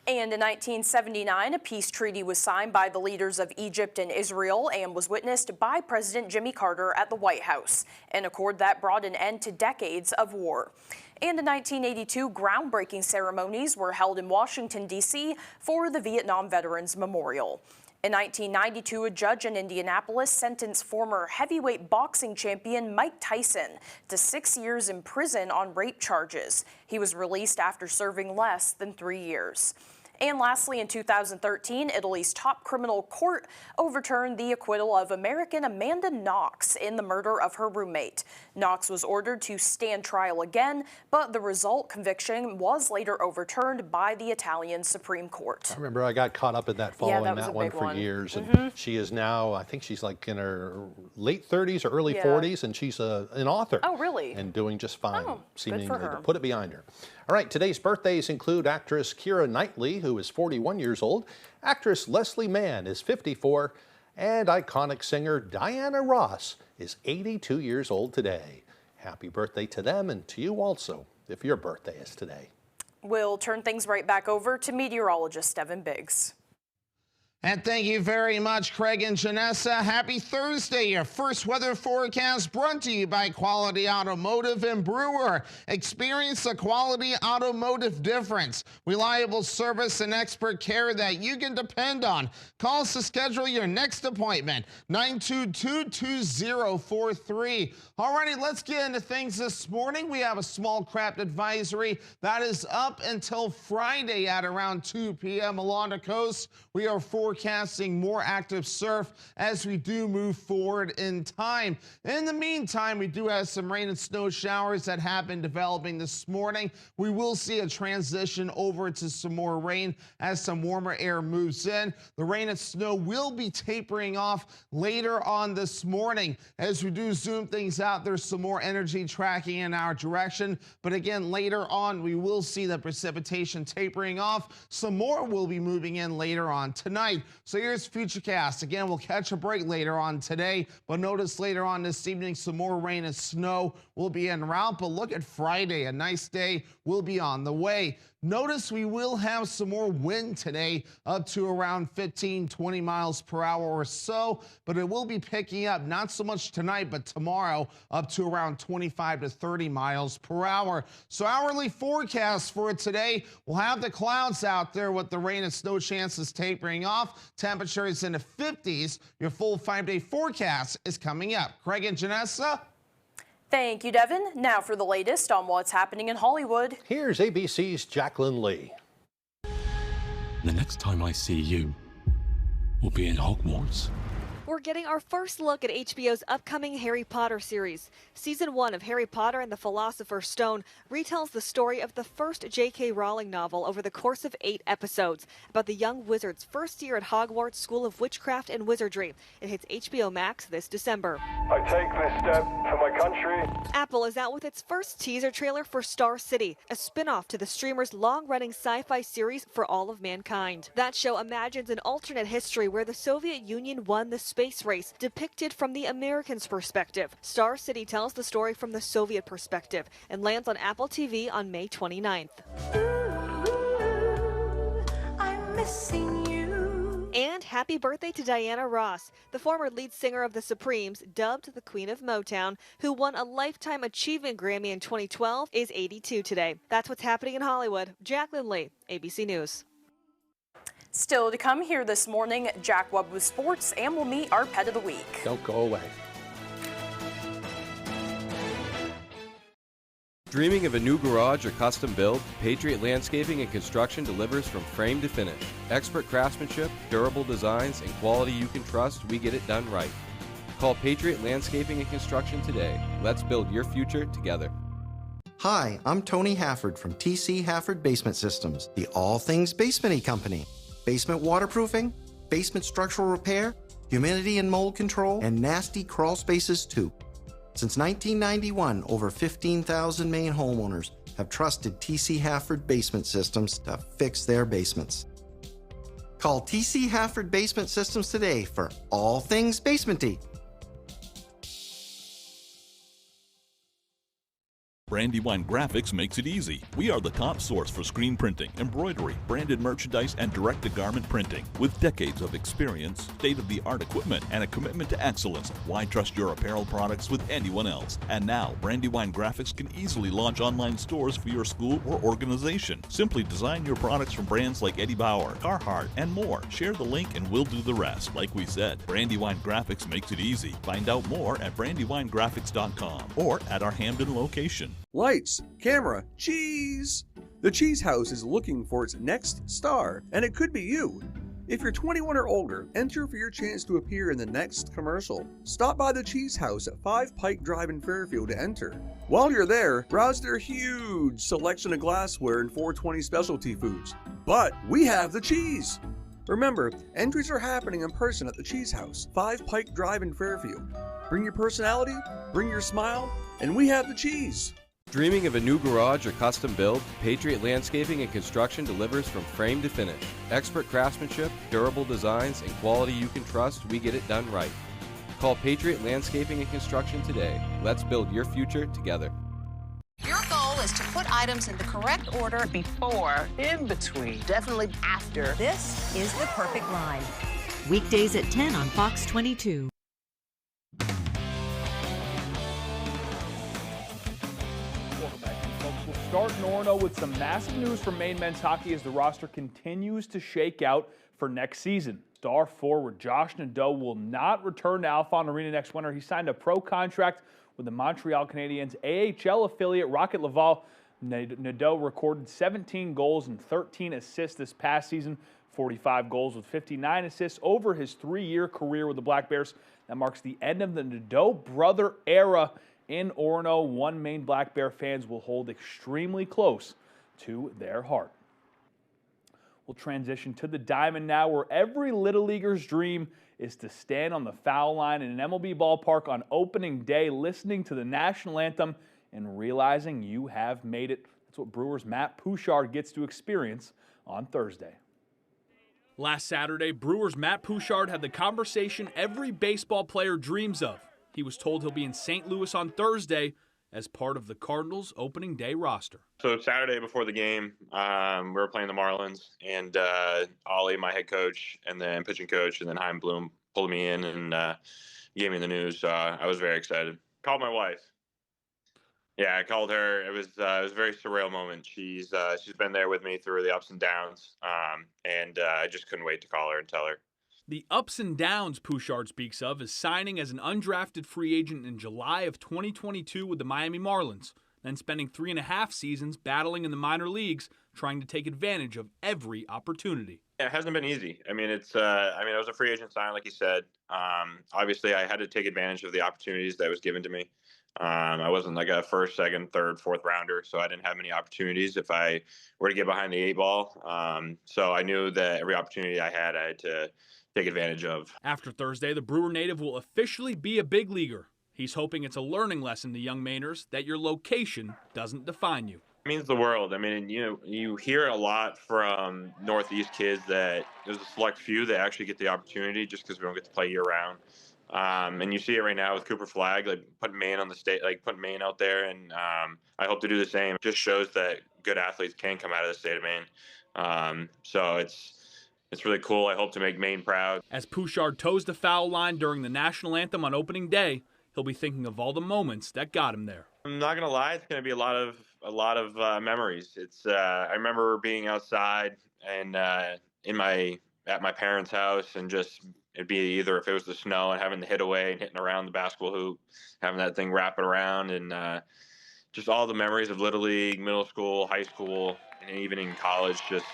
And in 1979, a peace treaty was signed by the leaders of Egypt and Israel and was witnessed by President Jimmy Carter at the White House, an accord that brought an end to decades of war. And in 1982, groundbreaking ceremonies were held in Washington, D.C. for the Vietnam Veterans Memorial. In 1992, a judge in Indianapolis sentenced former heavyweight boxing champion Mike Tyson to 6 years in prison on rape charges. He was released after serving less than 3 years. And lastly, in 2013, Italy's top criminal court overturned the acquittal of American Amanda Knox in the murder of her roommate. Knox was ordered to stand trial again, but the result conviction was later overturned by the Italian Supreme Court. I remember I got caught up in that, following that one for years. And she is now, I think she's like in her late 30s or early 40s, and she's an author. Oh, really? And doing just fine, seemingly good for her. to put it behind her. All right, today's birthdays include actress Keira Knightley, who is 41 years old, actress Leslie Mann is 54, and iconic singer Diana Ross is 82 years old today. Happy birthday to them, and to you also, if your birthday is today. We'll turn things right back over to meteorologist Evan Biggs. And thank you very much, Craig and Janessa. Happy Thursday. Your first weather forecast brought to you by Quality Automotive and Brewer. Experience the Quality Automotive difference. Reliable service and expert care that you can depend on. Call us to schedule your next appointment, 922-2043. Alrighty, let's get into things this morning. We have a small craft advisory that is up until Friday at around 2 p.m. along the coast. We are forecasting more active surf as we do move forward in time. In the meantime, we do have some rain and snow showers that have been developing this morning. We will see a transition over to some more rain as some warmer air moves in. The rain and snow will be tapering off later on this morning. As we do zoom things out, there's some more energy tracking in our direction. But again, later on, we will see the precipitation tapering off. Some more will be moving in later on tonight. So here's Futurecast. Again, we'll catch a break later on today, but notice later on this evening some more rain and snow will be en route. But look at Friday, a nice day will be on the way. Notice we will have some more wind today, up to around 15-20 miles per hour or so, but it will be picking up not so much tonight, but tomorrow up to around 25 to 30 miles per hour. So hourly forecast for today, we'll have the clouds out there with the rain and snow chances tapering off. Temperatures in the 50s. Your full 5-day forecast is coming up. Craig and Janessa. Thank you, Devin. Now for the latest on what's happening in Hollywood. Here's ABC's Jacqueline Lee. The next time I see you will be in Hogwarts. We're getting our first look at HBO's upcoming Harry Potter series. Season 1 of Harry Potter and the Philosopher's Stone retells the story of the first J.K. Rowling novel over the course of 8 episodes about the young wizard's first year at Hogwarts School of Witchcraft and Wizardry. It hits HBO Max this December. I take this step for my country. Apple is out with its first teaser trailer for Star City, a spin-off to the streamer's long-running sci-fi series For All of Mankind. That show imagines an alternate history where the Soviet Union won the space race, depicted from the Americans' perspective. Star City tells the story from the Soviet perspective and lands on Apple TV on May 29th. Ooh, I'm missing you. And happy birthday to Diana Ross, the former lead singer of the Supremes, dubbed the Queen of Motown, who won a Lifetime Achievement Grammy in 2012, is 82 today. That's what's happening in Hollywood. Jacqueline Lee, ABC News. Still to come here this morning, Jack Webb with sports, and we'll meet our pet of the week. Don't go away. Dreaming of a new garage or custom build? Patriot Landscaping and Construction delivers from frame to finish. Expert craftsmanship, durable designs, and quality you can trust, we get it done right. Call Patriot Landscaping and Construction today. Let's build your future together. Hi, I'm Tony Hafford from TC Hafford Basement Systems, the all things basement-y company. Basement waterproofing, basement structural repair, humidity and mold control, and nasty crawl spaces too. Since 1991, over 15,000 Maine homeowners have trusted TC Hafford Basement Systems to fix their basements. Call TC Hafford Basement Systems today for all things basement-y. Brandywine Graphics makes it easy. We are the top source for screen printing, embroidery, branded merchandise, and direct-to-garment printing. With decades of experience, state-of-the-art equipment, and a commitment to excellence, why trust your apparel products with anyone else? And now, Brandywine Graphics can easily launch online stores for your school or organization. Simply design your products from brands like Eddie Bauer, Carhartt, and more. Share the link and we'll do the rest. Like we said, Brandywine Graphics makes it easy. Find out more at brandywinegraphics.com or at our Hamden location. Lights, camera, cheese! The Cheese House is looking for its next star, and it could be you. If you're 21 or older, enter for your chance to appear in the next commercial. Stop by the Cheese House at 5 Pike Drive in Fairfield to enter. While you're there, browse their huge selection of glassware and 420 specialty foods. But we have the cheese! Remember, entries are happening in person at the Cheese House, 5 Pike Drive in Fairfield. Bring your personality, bring your smile, and we have the cheese. Dreaming of a new garage or custom build? Patriot Landscaping and Construction delivers from frame to finish. Expert craftsmanship, durable designs, and quality you can trust, we get it done right. Call Patriot Landscaping and Construction today. Let's build your future together. Your goal is to put items in the correct order before, in between, definitely after. This is the perfect line. Weekdays at 10 on Fox 22. Start in Orono with some massive news from Maine men's hockey as the roster continues to shake out for next season. Star forward Josh Nadeau will not return to Alphon Arena next winter. He signed a pro contract with the Montreal Canadiens AHL affiliate Rocket Laval. Nadeau recorded 17 goals and 13 assists this past season, 45 goals with 59 assists over his 3-year career with the Black Bears. That marks the end of the Nadeau brother era in Orono. One Maine Black Bear fans will hold extremely close to their heart. We'll transition to the Diamond now, where every Little Leaguer's dream is to stand on the foul line in an MLB ballpark on opening day, listening to the national anthem and realizing you have made it. That's what Brewers' Matt Pouchard gets to experience on Thursday. Last Saturday, Brewers' Matt Pouchard had the conversation every baseball player dreams of. He was told he'll be in St. Louis on Thursday as part of the Cardinals' opening day roster. So Saturday before the game, we were playing the Marlins, and Ollie, my head coach, and then pitching coach, and then Chaim Bloom pulled me in and gave me the news. So I was very excited. Called my wife. Yeah, I called her. It was a very surreal moment. She's been there with me through the ups and downs, and I just couldn't wait to call her and tell her. The ups and downs Pouchard speaks of is signing as an undrafted free agent in July of 2022 with the Miami Marlins, then spending 3.5 seasons battling in the minor leagues, trying to take advantage of every opportunity. Yeah, it hasn't been easy. I mean, I was a free agent sign, like you said. Obviously, I had to take advantage of the opportunities that was given to me. I wasn't like a first, second, third, fourth rounder, so I didn't have many opportunities if I were to get behind the 8-ball. So I knew that every opportunity I had to take advantage of. After Thursday, the Brewer native will officially be a big leaguer. He's hoping it's a learning lesson to young Mainers that your location doesn't define you. It means the world. I mean, you hear a lot from Northeast kids that there's a select few that actually get the opportunity just because we don't get to play year round. And you see it right now with Cooper Flagg, like putting Maine on the state, like putting Maine out there. And I hope to do the same. It just shows that good athletes can come out of the state of Maine. So it's really cool. I hope to make Maine proud. As Pouchard toes the foul line during the national anthem on opening day, he'll be thinking of all the moments that got him there. I'm not gonna lie, it's gonna be a lot of memories. I remember being outside and at my parents' house, and just it'd be either if it was the snow and having to hit away and hitting around the basketball hoop, having that thing wrap it around, and just all the memories of Little League, middle school, high school, and even in college. Just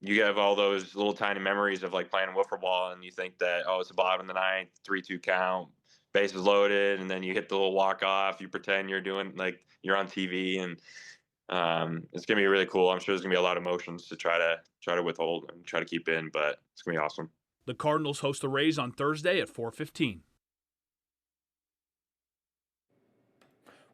you have all those little tiny memories of like playing wiffle ball, and you think that, oh, it's the bottom of the ninth, 3-2 count, bases loaded, and then you hit the little walk off. You pretend you're doing like you're on TV, and it's gonna be really cool. I'm sure there's gonna be a lot of emotions to try to withhold and try to keep in, but it's gonna be awesome. The Cardinals host the Rays on Thursday at 4:15.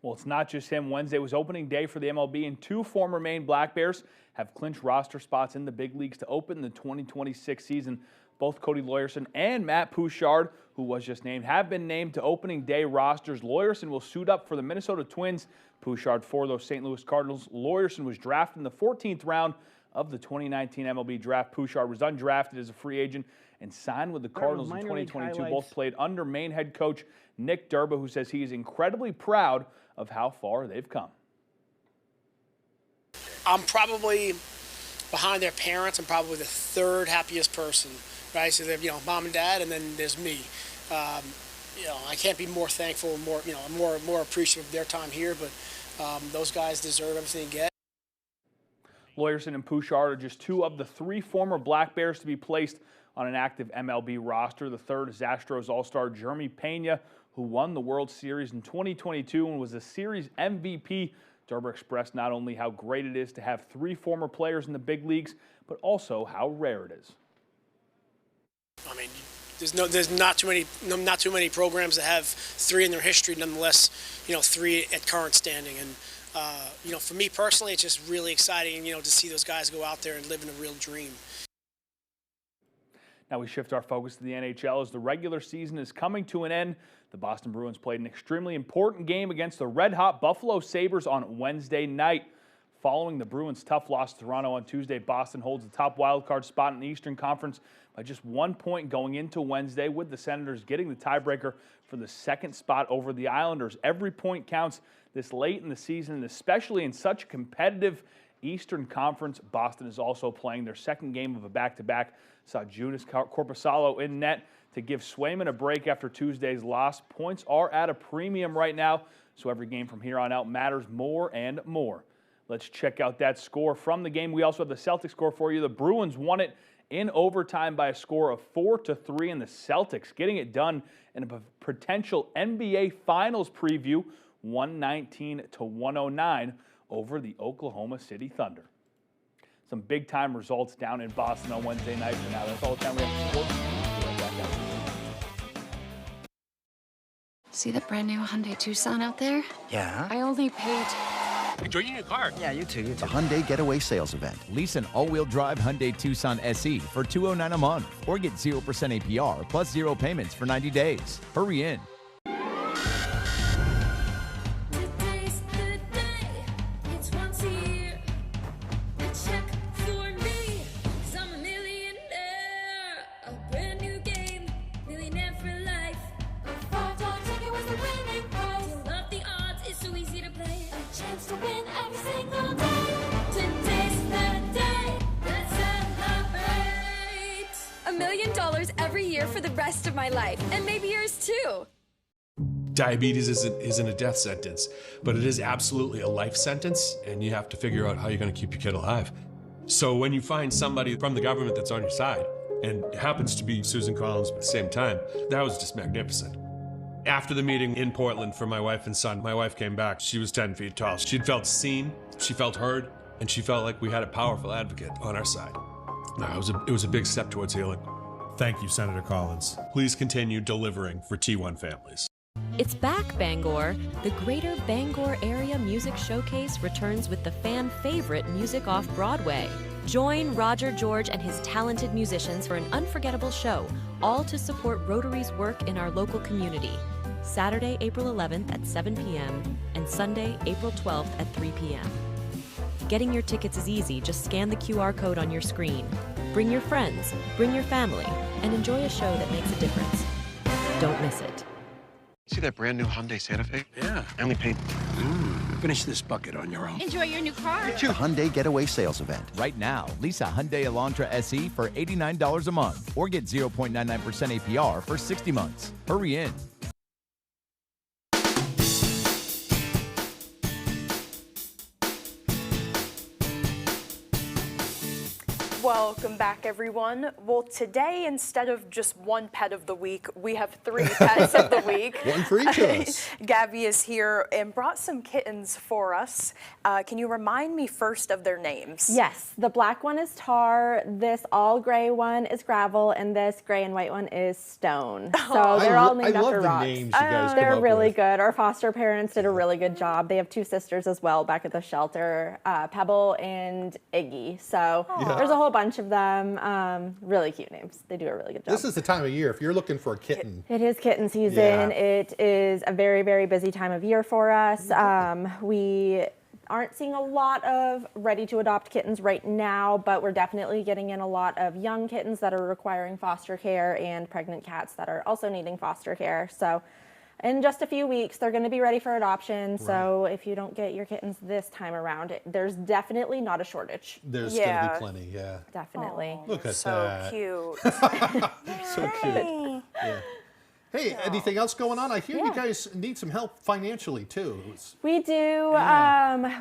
Well, it's not just him. Wednesday was opening day for the MLB, and 2 former Maine Black Bears have clinched roster spots in the big leagues to open the 2026 season. Both Cody Lawyerson and Matt Pouchard, who was just named, have been named to opening day rosters. Lawyerson will suit up for the Minnesota Twins, Pouchard for those St. Louis Cardinals. Lawyerson was drafted in the 14th round of the 2019 MLB draft. Pouchard was undrafted as a free agent and signed with the Cardinals in 2022. Both played under Maine head coach Nick Durba, who says he is incredibly proud of how far they've come. I'm probably behind their parents. I'm probably the 3rd happiest person, right? So they have, mom and dad, and then there's me. I can't be more thankful, more appreciative of their time here. But those guys deserve everything they get. Lawyerson and Pouchard are just 2 of the 3 former Black Bears to be placed on an active MLB roster. The third is Astros All-Star Jeremy Pena, who won the World Series in 2022 and was a series MVP. Durba expressed not only how great it is to have 3 former players in the big leagues, but also how rare it is. I mean, there's not too many programs that have 3 in their history. Nonetheless, 3 at current standing, and for me personally, it's just really exciting, to see those guys go out there and live in a real dream. Now we shift our focus to the NHL as the regular season is coming to an end. The Boston Bruins played an extremely important game against the red-hot Buffalo Sabres on Wednesday night. Following the Bruins' tough loss to Toronto on Tuesday, Boston holds the top wildcard spot in the Eastern Conference by just 1 point going into Wednesday, with the Senators getting the tiebreaker for the 2nd spot over the Islanders. Every point counts this late in the season, and especially in such a competitive Eastern Conference. Boston is also playing their 2nd game of a back-to-back. Saw Joonas Korpisalo in net to give Swayman a break after Tuesday's loss. Points are at a premium right now, so every game from here on out matters more and more. Let's check out that score from the game. We also have the Celtics score for you. The Bruins won it in overtime by a score of 4-3, and the Celtics getting it done in a potential NBA Finals preview, 119-109 over the Oklahoma City Thunder. Some big-time results down in Boston on Wednesday night. For now, that's all the time we have for sports. See that brand new Hyundai Tucson out there? Yeah. I only paid... Enjoy your new car. Yeah, you too. The Hyundai Getaway Sales Event. Lease an all-wheel drive Hyundai Tucson SE for $209 a month, or get 0% APR plus 0 payments for 90 days. Hurry in. $1 million every year for the rest of my life, and maybe yours too. Diabetes isn't a death sentence, but it is absolutely a life sentence, and you have to figure out how you're going to keep your kid alive. So when you find somebody from the government that's on your side, and it happens to be Susan Collins at the same time, that was just magnificent. After the meeting in Portland for my wife and son, my wife came back. She was 10 feet tall. She'd felt seen, she felt heard, and she felt like we had a powerful advocate on our side. No, it was a big step towards healing. Thank you, Senator Collins. Please continue delivering for T1 families. It's back, Bangor. The Greater Bangor Area Music Showcase returns with the fan favorite music off Broadway. Join Roger George and his talented musicians for an unforgettable show, all to support Rotary's work in our local community. Saturday, April 11th at 7 p.m. and Sunday, April 12th at 3 p.m. Getting your tickets is easy. Just scan the QR code on your screen. Bring your friends, bring your family, and enjoy a show that makes a difference. Don't miss it. See that brand new Hyundai Santa Fe? Yeah. I only paid... Finish this bucket on your own. Enjoy your new car. Hyundai Getaway Sales Event. Right now, lease a Hyundai Elantra SE for $89 a month, or get 0.99% APR for 60 months. Hurry in. Welcome back, everyone. Well, today, instead of just one pet of the week, we have 3 pets of the week. One for each of us. Gabby is here and brought some kittens for us. Can you remind me first of their names? Yes, the black one is Tar, this all gray one is Gravel, and this gray and white one is Stone. So they're all named after rocks. Names you guys they're come up really with. good. Our foster parents did a really good job. They have 2 sisters as well back at the shelter, Pebble and Iggy. So there's a whole bunch of them. Really cute names. They do a really good job. This is the time of year if you're looking for a kitten. It is kitten season. It is a very, very busy time of year for us. We aren't seeing a lot of ready to adopt kittens right now, but we're definitely getting in a lot of young kittens that are requiring foster care and pregnant cats that are also needing foster care. So in just a few weeks, they're going to be ready for adoption. So if you don't get your kittens this time around, there's definitely not a shortage. There's going to be plenty, Definitely. Look at so that. Cute. So cute. Yeah. Hey, anything else going on? I hear you guys need some help financially, too. We do.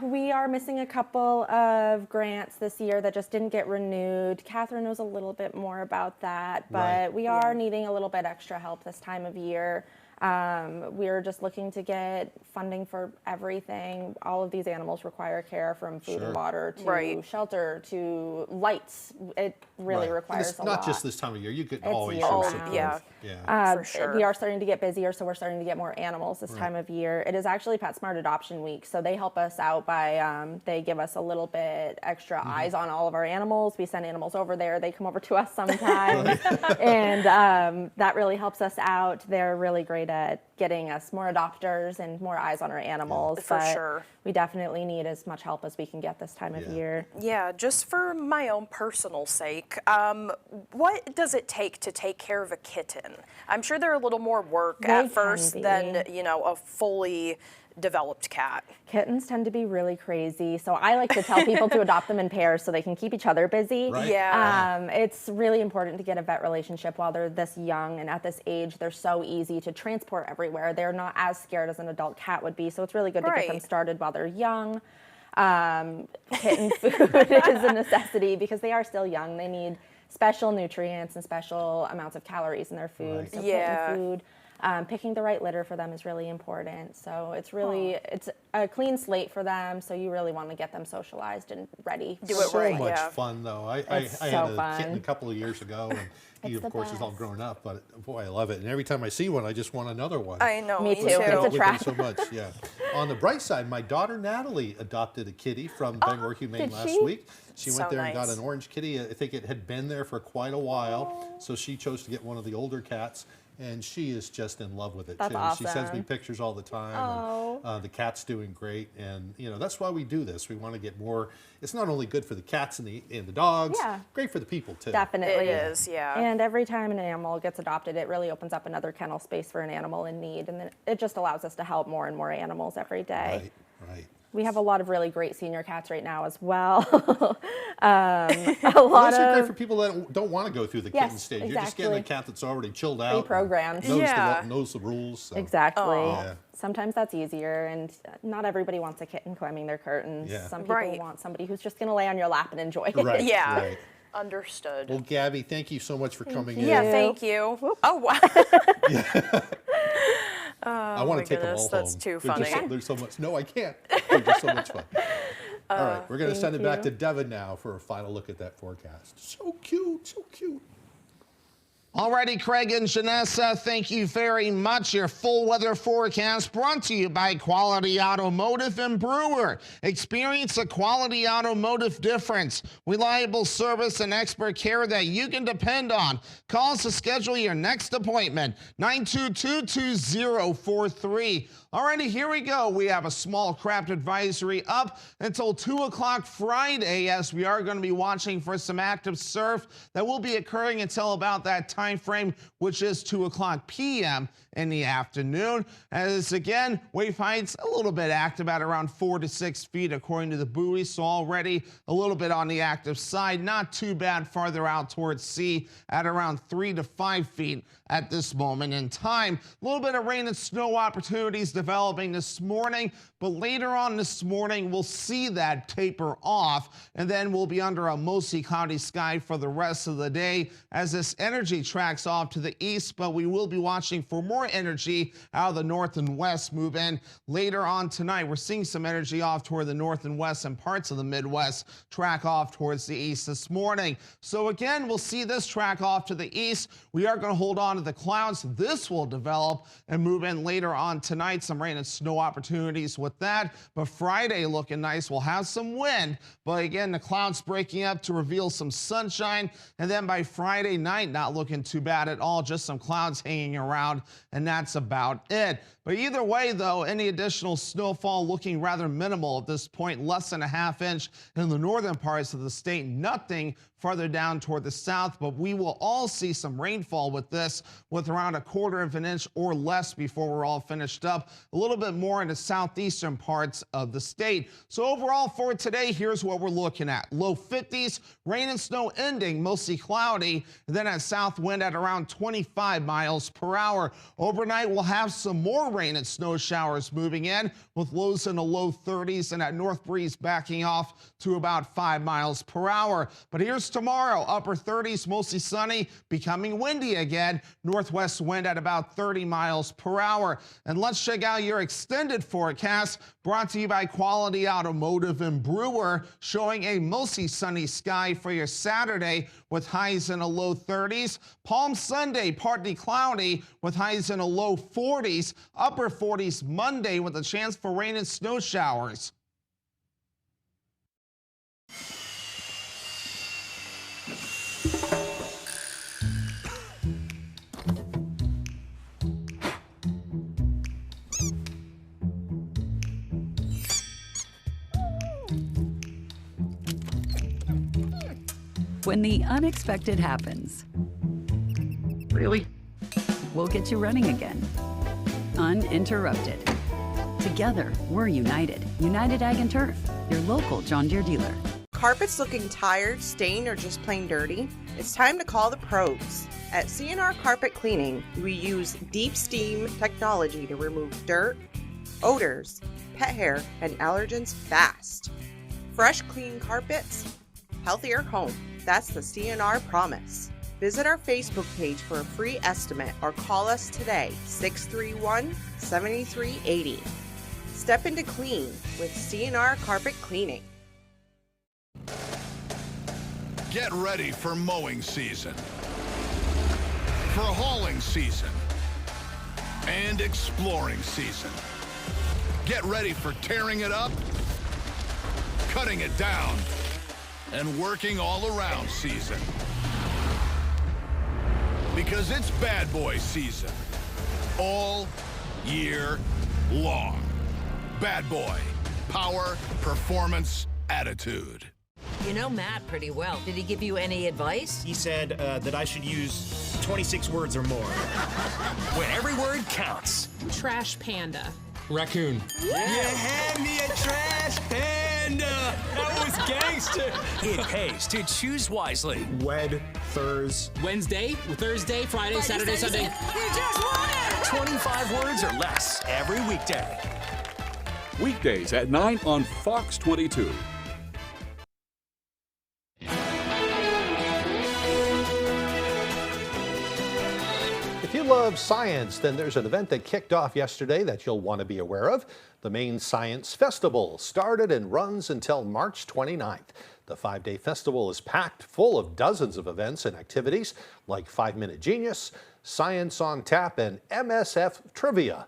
We are missing a couple of grants this year that just didn't get renewed. Catherine knows a little bit more about that, but we are needing a little bit extra help this time of year. We're just looking to get funding for everything. All of these animals require care, from food and water to shelter to lights. It really requires a lot. Not just this time of year. You could It's always year use round. it. For sure. We are starting to get busier, so we're starting to get more animals this time of year. It is actually PetSmart Adoption Week, so they help us out by, they give us a little bit extra eyes on all of our animals. We send animals over there. They come over to us sometimes, and that really helps us out. They're really great at getting us more adopters and more eyes on our animals. For sure. We definitely need as much help as we can get this time of year. Yeah, just for my own personal sake, what does it take to take care of a kitten? I'm sure they're a little more work at first than, you know, a fully developed cat. Kittens tend to be really crazy, so I like to tell people to adopt them in pairs so they can keep each other busy. It's really important to get a vet relationship while they're this young, and at this age they're so easy to transport everywhere. They're not as scared as an adult cat would be, so it's really good to get them started while they're young. Kitten food is a necessity because they are still young. They need special nutrients and special amounts of calories in their food. So kitten food. Picking the right litter for them is really important. So it's really, it's a clean slate for them. So you really want to get them socialized and ready. Do it right. So much fun, though. I had a kitten a couple of years ago, and he, of course, is all grown up. But boy, I love it. And every time I see one, I just want another one. I know. Me too. It's a trap. So much, On the bright side, my daughter Natalie adopted a kitty from Bangor Humane last week. She went there and got an orange kitty. I think it had been there for quite a while, so she chose to get one of the older cats. And she is just in love with it, That's too. awesome. She sends me pictures all the time. And, the cat's doing great. And, you know, that's why we do this. We want to get more. It's not only good for the cats and the dogs, great for the people, too. Definitely. It is, And every time an animal gets adopted, it really opens up another kennel space for an animal in need. And then it just allows us to help more and more animals every day. Right. We have a lot of really great senior cats right now as well. Those are great for people that don't want to go through the kitten stage. Exactly. You're just getting a cat that's already chilled out. Pre-programmed. Knows the rules. So. Exactly. Sometimes that's easier, and not everybody wants a kitten climbing their curtains. Some people want somebody who's just going to lay on your lap and enjoy it. Right. Understood. Well, Gabby, thank you so much for coming in. Yeah, thank you. Oh, wow. I want to take them all home. That's too funny. There's so much. No, I can't. They're just so much fun. All right, we're going to send it back to Devin now for a final look at that forecast. So cute, so cute. Alrighty, Craig and Janessa, thank you very much. Your full weather forecast brought to you by Quality Automotive and Brewer. Experience a Quality Automotive difference. Reliable service and expert care that you can depend on. Call us to schedule your next appointment, 922-2043. Alrighty, here we go. We have a small craft advisory up until 2 o'clock Friday, as we are going to be watching for some active surf that will be occurring until about that time frame, which is 2 o'clock p.m. in the afternoon. As again, wave heights a little bit active at around 4 to 6 feet according to the buoy, so already a little bit on the active side. Not too bad farther out towards sea at around 3 to 5 feet. at this moment in time. A little bit of rain and snow opportunities developing this morning, but later on this morning, we'll see that taper off, and then we'll be under a mostly cloudy sky for the rest of the day as this energy tracks off to the east, but we will be watching for more energy out of the north and west move in later on tonight. We're seeing some energy off toward the north and west and parts of the Midwest track off towards the east this morning. So again, we'll see this track off to the east. We are going to hold on to the clouds. This will develop and move in later on tonight. Some rain and snow opportunities with that, but Friday looking nice. We'll have some wind, but again, the clouds breaking up to reveal some sunshine, and then by Friday night, not looking too bad at all, just some clouds hanging around, and that's about it. But either way, though, any additional snowfall looking rather minimal at this point, less than a ½ inch in the northern parts of the state, nothing farther down toward the south, but we will all see some rainfall with this, with around ¼ of an inch or less before we're all finished up. A little bit more in the southeastern parts of the state. So overall for today, here's what we're looking at. Low 50s, rain and snow ending, mostly cloudy, and then a south wind at around 25 miles per hour. Overnight, we'll have some more rain and snow showers moving in with lows in the low 30s and that north breeze backing off to about 5 miles per hour. But here's tomorrow, upper 30s, mostly sunny, becoming windy again. Northwest wind at about 30 miles per hour. And let's check out your extended forecast brought to you by Quality Automotive and Brewer, showing a mostly sunny sky for your Saturday with highs in the low 30s. Palm Sunday, partly cloudy with highs in the low 40s. Upper 40s Monday with a chance for rain and snow showers. When the unexpected happens. Really? We'll get you running again. Uninterrupted. Together, we're united. United Ag and Turf, your local John Deere dealer. Carpets looking tired, stained, or just plain dirty? It's time to call the pros. At C&R Carpet Cleaning, we use deep steam technology to remove dirt, odors, pet hair, and allergens fast. Fresh, clean carpets, healthier home. That's the C&R promise. Visit our Facebook page for a free estimate or call us today, 631-7380. Step into clean with C&R Carpet Cleaning. Get ready for mowing season, for hauling season, and exploring season. Get ready for tearing it up, cutting it down, and working all around season. Because it's bad boy season, all year long. Bad boy, power, performance, attitude. You know Matt pretty well. Did he give you any advice? He said that I should use 26 words or more. When every word counts. Trash panda. Raccoon. You had me a trash panda. That was gangster. It pays to choose wisely. Wed Thurs. Wednesday, Thursday, Friday, Saturday, Sunday. You just won it! 25 words or less every weekday. Weekdays at 9 on Fox 22. If you love science, then there's an event that kicked off yesterday that you'll want to be aware of. The Maine Science Festival started and runs until March 29th. The 5-day festival is packed full of dozens of events and activities like 5-Minute Genius, Science on Tap, and MSF Trivia.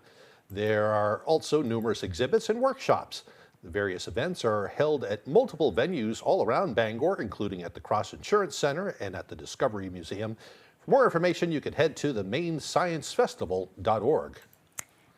There are also numerous exhibits and workshops. The various events are held at multiple venues all around Bangor, including at the Cross Insurance Center and at the Discovery Museum. For more information, you can head to the MaineScienceFestival.org.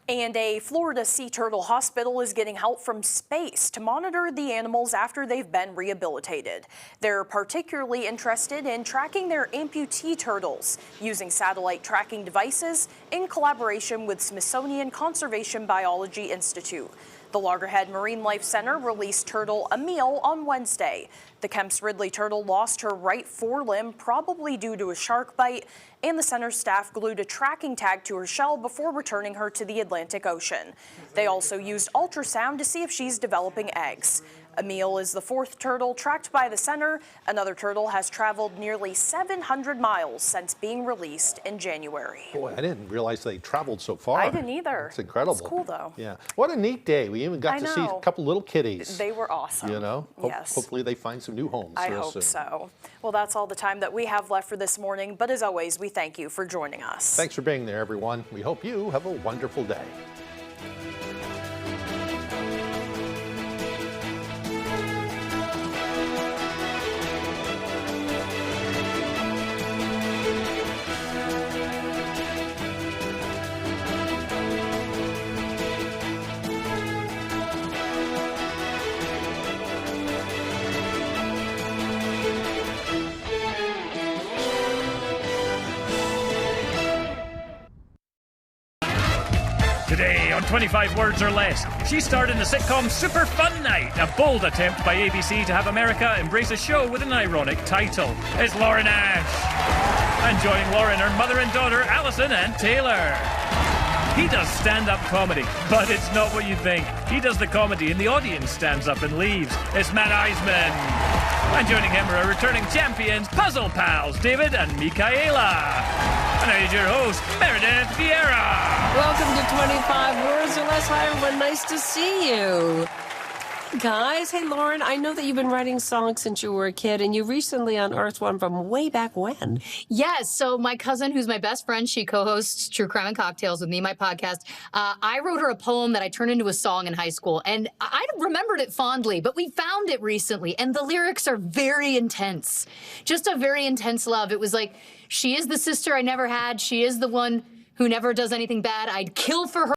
And a Florida sea turtle hospital is getting help from space to monitor the animals after they've been rehabilitated. They're particularly interested in tracking their amputee turtles using satellite tracking devices in collaboration with Smithsonian Conservation Biology Institute. The Loggerhead Marine Life Center released turtle Emil on Wednesday. The Kemp's Ridley turtle lost her right forelimb, probably due to a shark bite, and the center's staff glued a tracking tag to her shell before returning her to the Atlantic Ocean. They also used ultrasound to see if she's developing eggs. Emil is the fourth turtle tracked by the center. Another turtle has traveled nearly 700 miles since being released in January. Boy, I didn't realize they traveled so far. I didn't either. It's incredible. It's cool, though. Yeah. What a neat day. We even got to see a couple little kitties. They were awesome. You know? Yes. Hopefully they find some new homes I real hope soon. so. Well, that's all the time that we have left for this morning. But as always, we thank you for joining us. Thanks for being there, everyone. We hope you have a wonderful day. Today on 25 Words or Less, she starred in the sitcom Super Fun Night, a bold attempt by ABC to have America embrace a show with an ironic title. It's Lauren Ash. And joining Lauren are mother and daughter Allison and Taylor. He does stand-up comedy, but it's not what you think. He does the comedy and the audience stands up and leaves. It's Matt Eisman. And joining him are our returning champions, puzzle pals, David and Michaela. And here's your host, Meredith Vieira. Welcome to 25 Words or Less. Hi, everyone. Nice to see you. Guys, hey, Lauren, I know that you've been writing songs since you were a kid, and you recently unearthed one from way back when. Yes, so my cousin, who's my best friend, she co-hosts True Crime and Cocktails with me, my podcast. I wrote her a poem that I turned into a song in high school, and I remembered it fondly, but we found it recently, and the lyrics are very intense. Just a very intense love. It was like, she is the sister I never had. She is the one who never does anything bad. I'd kill for her.